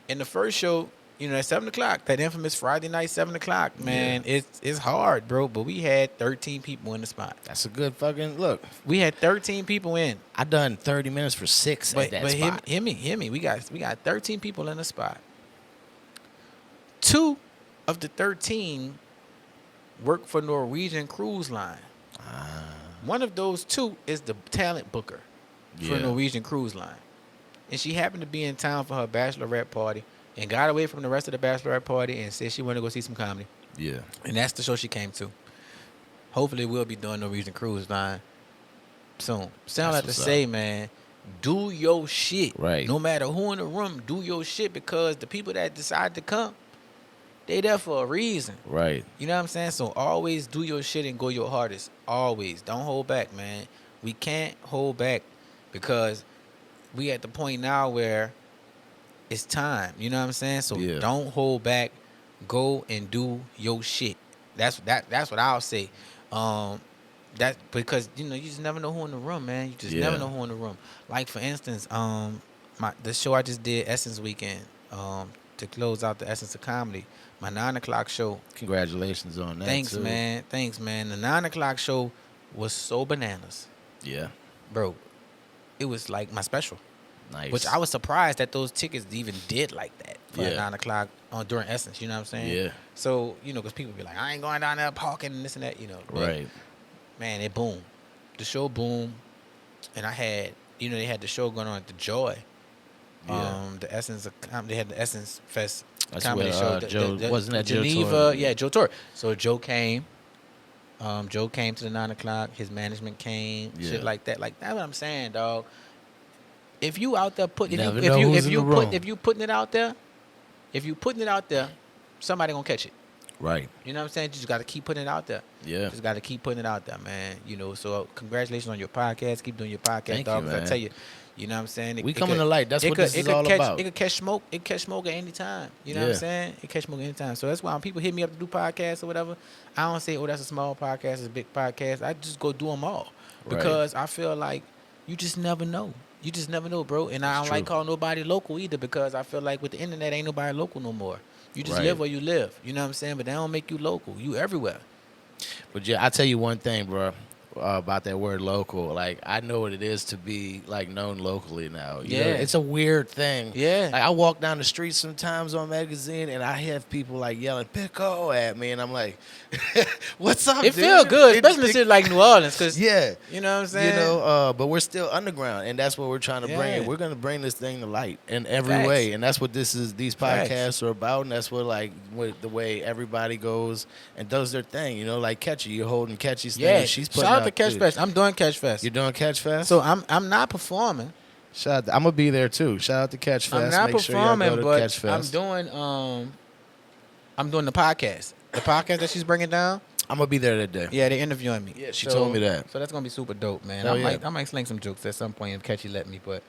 [SPEAKER 2] In the first show, at 7 o'clock, that infamous Friday night 7 o'clock, man, it's hard, bro. But we had 13 people in the spot.
[SPEAKER 1] That's a good fucking look.
[SPEAKER 2] We had 13 people in.
[SPEAKER 1] I done 30 minutes for 6 at that spot.
[SPEAKER 2] But hear me. We got 13 people in the spot. 2 of the 13 work for Norwegian Cruise Line. One of those 2 is the talent booker for Norwegian Cruise Line. and she happened to be in town for her bachelorette party and got away from the rest of the bachelorette party and said she wanted to go see some comedy.
[SPEAKER 1] Yeah.
[SPEAKER 2] And that's the show she came to. Hopefully, we'll be doing Norwegian Cruise Line soon. Sound like to say, man, do your shit.
[SPEAKER 1] Right.
[SPEAKER 2] No matter who in the room, do your shit, because the people that decide to come, they there for a reason.
[SPEAKER 1] Right.
[SPEAKER 2] You know what I'm saying? So always do your shit and go your hardest. Always. Don't hold back, man. We can't hold back because we at the point now where it's time. You know what I'm saying? So don't hold back. Go and do your shit. That's what I'll say. That because you just never know who in the room, man. You just never know who in the room. Like for instance, the show I just did, Essence Weekend, to close out the Essence of Comedy, my 9 o'clock show.
[SPEAKER 1] Congratulations on that.
[SPEAKER 2] Thanks, man. Thanks, man. The 9 o'clock show was so bananas.
[SPEAKER 1] Yeah,
[SPEAKER 2] bro. It was like my special.
[SPEAKER 1] Nice.
[SPEAKER 2] Which I was surprised that those tickets even did like that for 9 o'clock during Essence. You know what I'm saying?
[SPEAKER 1] Yeah.
[SPEAKER 2] So because people be like, I ain't going down there parking and this and that.
[SPEAKER 1] Right.
[SPEAKER 2] Man, it boomed. The show boomed, and I had they had the show going on at the Joy.
[SPEAKER 1] Yeah.
[SPEAKER 2] The Essence they had the Essence Fest
[SPEAKER 1] That's
[SPEAKER 2] comedy
[SPEAKER 1] where,
[SPEAKER 2] show.
[SPEAKER 1] Joe, wasn't that
[SPEAKER 2] Geneva?
[SPEAKER 1] Joe
[SPEAKER 2] Yeah, Joe Torre. So Joe came. Joe came to the 9 o'clock. His management came. Shit like that. Like that's what I'm saying, dog. If you out there putting if you putting it out there, somebody gonna catch it.
[SPEAKER 1] Right.
[SPEAKER 2] You know what I'm saying? You just got to keep putting it out there.
[SPEAKER 1] Yeah.
[SPEAKER 2] Just got to keep putting it out there, man. So congratulations on your podcast. Keep doing your podcast,
[SPEAKER 1] Thank
[SPEAKER 2] dog.
[SPEAKER 1] you,
[SPEAKER 2] I
[SPEAKER 1] man.
[SPEAKER 2] tell you, you know what I'm saying?
[SPEAKER 1] We coming to light. That's what this is all about.
[SPEAKER 2] It could catch smoke. It could catch smoke at any time. You know what I'm saying? It catch smoke at any time. So that's why when people hit me up to do podcasts or whatever, I don't say, oh, that's a small podcast, it's a big podcast. I just go do them all. Because I feel like you just never know. You just never know, bro. And I don't like calling nobody local either, because I feel like with the internet, ain't nobody local no more. You just live where you live. You know what I'm saying? But they don't make you local. You everywhere.
[SPEAKER 1] But I tell you one thing, bro, about that word local. Like, I know what it is to be, like, known locally now. You know, it's a weird thing.
[SPEAKER 2] Yeah.
[SPEAKER 1] Like, I walk down the street sometimes on magazine, and I have people, like, yelling, Pickle at me, and I'm like, what's up,
[SPEAKER 2] It
[SPEAKER 1] dude?
[SPEAKER 2] feel good, especially in a city like New Orleans, because, you know what I'm saying?
[SPEAKER 1] But we're still underground, and that's what we're trying to bring. We're going to bring this thing to light in every way, and that's what these podcasts are about, and that's what the way everybody goes and does their thing, like Catchy. You're holding Catchy's thing. She's putting
[SPEAKER 2] shout out to Catch Fest. I'm doing Catch Fest.
[SPEAKER 1] You're doing Catch Fest?
[SPEAKER 2] So I'm not performing.
[SPEAKER 1] I'm going to be there, too. Shout out to Catch Fest.
[SPEAKER 2] I'm not performing, but
[SPEAKER 1] Catch Fest.
[SPEAKER 2] I'm doing the podcast. The podcast that she's bringing down.
[SPEAKER 1] I'm going to be there that day.
[SPEAKER 2] Yeah, they're interviewing me.
[SPEAKER 1] Yeah, she told me that.
[SPEAKER 2] So that's going to be super dope, man. I might sling some jokes at some point if Catchy let me, but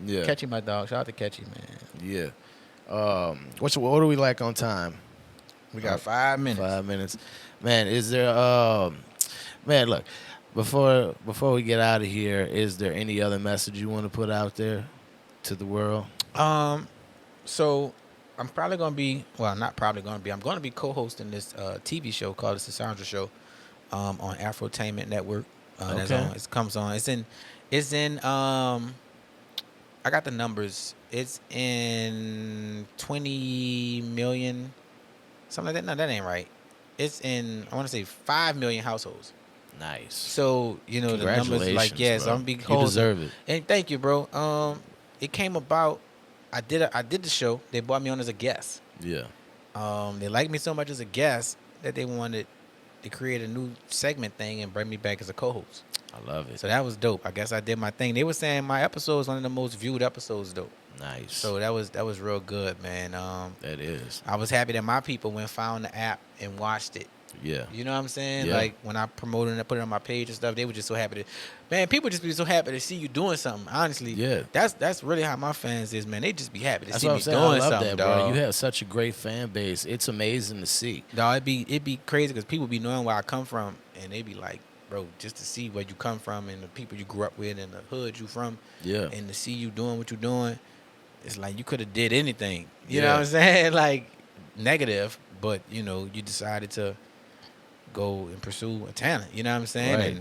[SPEAKER 2] Catchy my dog. Shout out to Catchy, man.
[SPEAKER 1] Yeah. What are we like on time?
[SPEAKER 2] We got 5 minutes.
[SPEAKER 1] 5 minutes. Man, is there man, look, before we get out of here, is there any other message you want to put out there to the world?
[SPEAKER 2] So I'm probably going to be, well, not probably going to be, I'm going to be co-hosting this TV show called The Sandra Show on Afrotainment Network. It comes on. It's in I got the numbers. It's in 20 million, something like that. No, that ain't right. It's in, I want to say 5 million households.
[SPEAKER 1] Nice.
[SPEAKER 2] So, the numbers, like, so I'm going to be hosting.
[SPEAKER 1] You deserve it.
[SPEAKER 2] And thank you, bro. It came about, I did the show. They brought me on as a guest.
[SPEAKER 1] Yeah.
[SPEAKER 2] They liked me so much as a guest that they wanted to create a new segment thing and bring me back as a co-host.
[SPEAKER 1] I love it.
[SPEAKER 2] So that was dope. I guess I did my thing. They were saying my episode is one of the most viewed episodes, though.
[SPEAKER 1] Nice.
[SPEAKER 2] So that was real good, man.
[SPEAKER 1] That is.
[SPEAKER 2] I was happy that my people went found the app and watched it.
[SPEAKER 1] Yeah.
[SPEAKER 2] You know what I'm saying?
[SPEAKER 1] Yeah.
[SPEAKER 2] Like, when I promoted it, put it on my page and stuff, they were just so happy to, man, people just be so happy to see you doing something, honestly.
[SPEAKER 1] Yeah.
[SPEAKER 2] That's really how my fans is, man. They just be happy to see me doing
[SPEAKER 1] I love
[SPEAKER 2] something,
[SPEAKER 1] that,
[SPEAKER 2] dog.
[SPEAKER 1] bro. You have such a great fan base. It's amazing to see.
[SPEAKER 2] Dog, it'd be crazy because people be knowing where I come from, and they be like, bro, just to see where you come from and the people you grew up with and the hood you from, and to see you doing what you're doing, it's like you could have did anything. You know what I'm saying? Like, negative, but, you decided to go and pursue a talent. You know what I'm saying?
[SPEAKER 1] Right.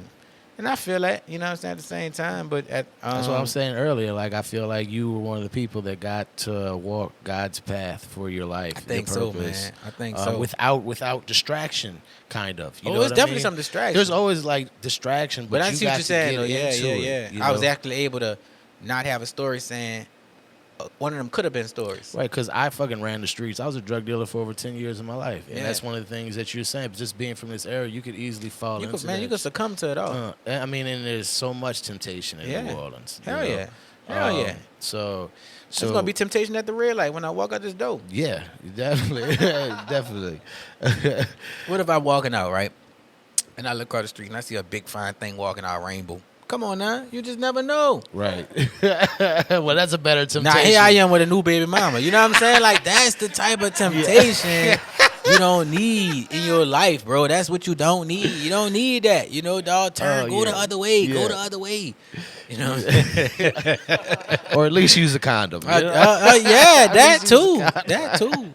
[SPEAKER 2] And I feel that, you know what I'm saying, at the same time, but that's
[SPEAKER 1] what I'm saying earlier. Like, I feel like you were one of the people that got to walk God's path for your life.
[SPEAKER 2] I think so, man. I think so.
[SPEAKER 1] Without distraction, kind of. You know
[SPEAKER 2] it's
[SPEAKER 1] what
[SPEAKER 2] definitely
[SPEAKER 1] I mean?
[SPEAKER 2] some distraction.
[SPEAKER 1] There's always, like, distraction, but
[SPEAKER 2] I
[SPEAKER 1] you
[SPEAKER 2] see
[SPEAKER 1] got
[SPEAKER 2] what you're saying,
[SPEAKER 1] to
[SPEAKER 2] though.
[SPEAKER 1] get into it.
[SPEAKER 2] I was actually able to not have a story saying, one of them could have been stories.
[SPEAKER 1] Right, because I fucking ran the streets. I was a drug dealer for over 10 years of my life. And that's one of the things that you're saying. Just being from this era, you could easily fall into that.
[SPEAKER 2] You could succumb to it all.
[SPEAKER 1] I mean, and there's so much temptation in New Orleans.
[SPEAKER 2] Hell yeah. Hell yeah.
[SPEAKER 1] So
[SPEAKER 2] it's going to be temptation at the red light when I walk out this door.
[SPEAKER 1] Yeah, definitely. Definitely.
[SPEAKER 2] What if I'm walking out, right? And I look across the street and I see a big fine thing walking out rainbow. Come on now. You just never know.
[SPEAKER 1] Right. Well, that's a better temptation.
[SPEAKER 2] Now, here I am with a new baby mama. You know what I'm saying? Like, that's the type of temptation you don't need in your life, bro. That's what you don't need. You don't need that. You know, dog, go the other way. Go the other way. You know what I'm saying?
[SPEAKER 1] Or at least use a condom.
[SPEAKER 2] Yeah, that too. That too.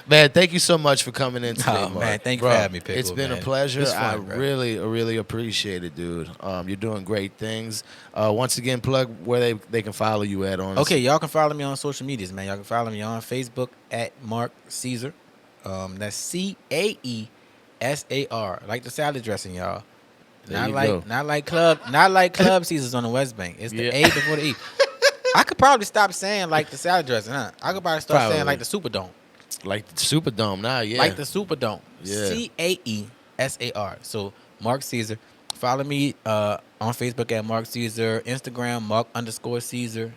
[SPEAKER 1] Man, thank you so much for coming in today, Mark.
[SPEAKER 2] Man, thank you for having me, Pickles.
[SPEAKER 1] It's been a pleasure. I really appreciate it, dude. You're doing great things. Once again, plug where they can follow you at on.
[SPEAKER 2] Okay, y'all can follow me on social medias, man. Y'all can follow me on Facebook at Mark Caesar. That's CAESAR. Like the salad dressing, y'all. Not like Club Caesars on the West Bank. It's the A before the E. I could probably stop saying like the salad dressing, huh? I could probably start saying like the Superdome.
[SPEAKER 1] Like the Superdome now, yeah.
[SPEAKER 2] Like the Superdome.
[SPEAKER 1] Yeah.
[SPEAKER 2] CAESAR. So Mark Caesar. Follow me on Facebook at Mark Caesar. Instagram, Mark_Caesar.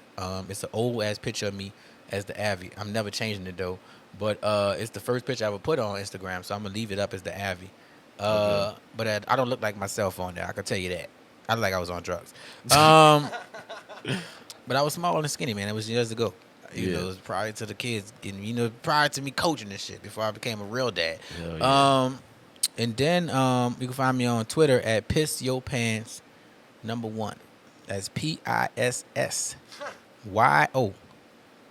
[SPEAKER 2] It's an old ass picture of me as the Avi. I'm never changing it though. But it's the first picture I ever put on Instagram, so I'm gonna leave it up as the Avi. But I don't look like myself on there. I can tell you that. I look like I was on drugs. But I was small and skinny, man. It was years ago. You know, it was prior to the kids getting, prior to me coaching and shit before I became a real dad. And then you can find me on Twitter at PissYoPants 1. That's PISSYO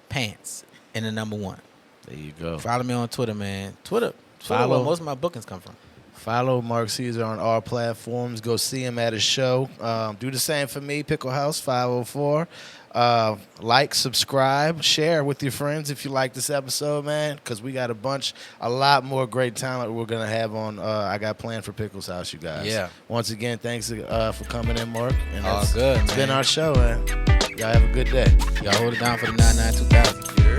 [SPEAKER 2] pants and the number 1.
[SPEAKER 1] There you go.
[SPEAKER 2] Follow me on Twitter, man. Twitter where most of my bookings come from.
[SPEAKER 1] Follow Mark Caesar on all platforms. Go see him at his show. Do the same for me, Pickle House 504. Like, subscribe, share with your friends if you like this episode, man, because we got a lot more great talent we're going to have on I got planned for Pickles House, you guys.
[SPEAKER 2] Yeah.
[SPEAKER 1] Once again, thanks for coming in, Mark. And
[SPEAKER 2] good,
[SPEAKER 1] it's been our show, man. Y'all have a good day.
[SPEAKER 2] Y'all hold it down for the 99-2000.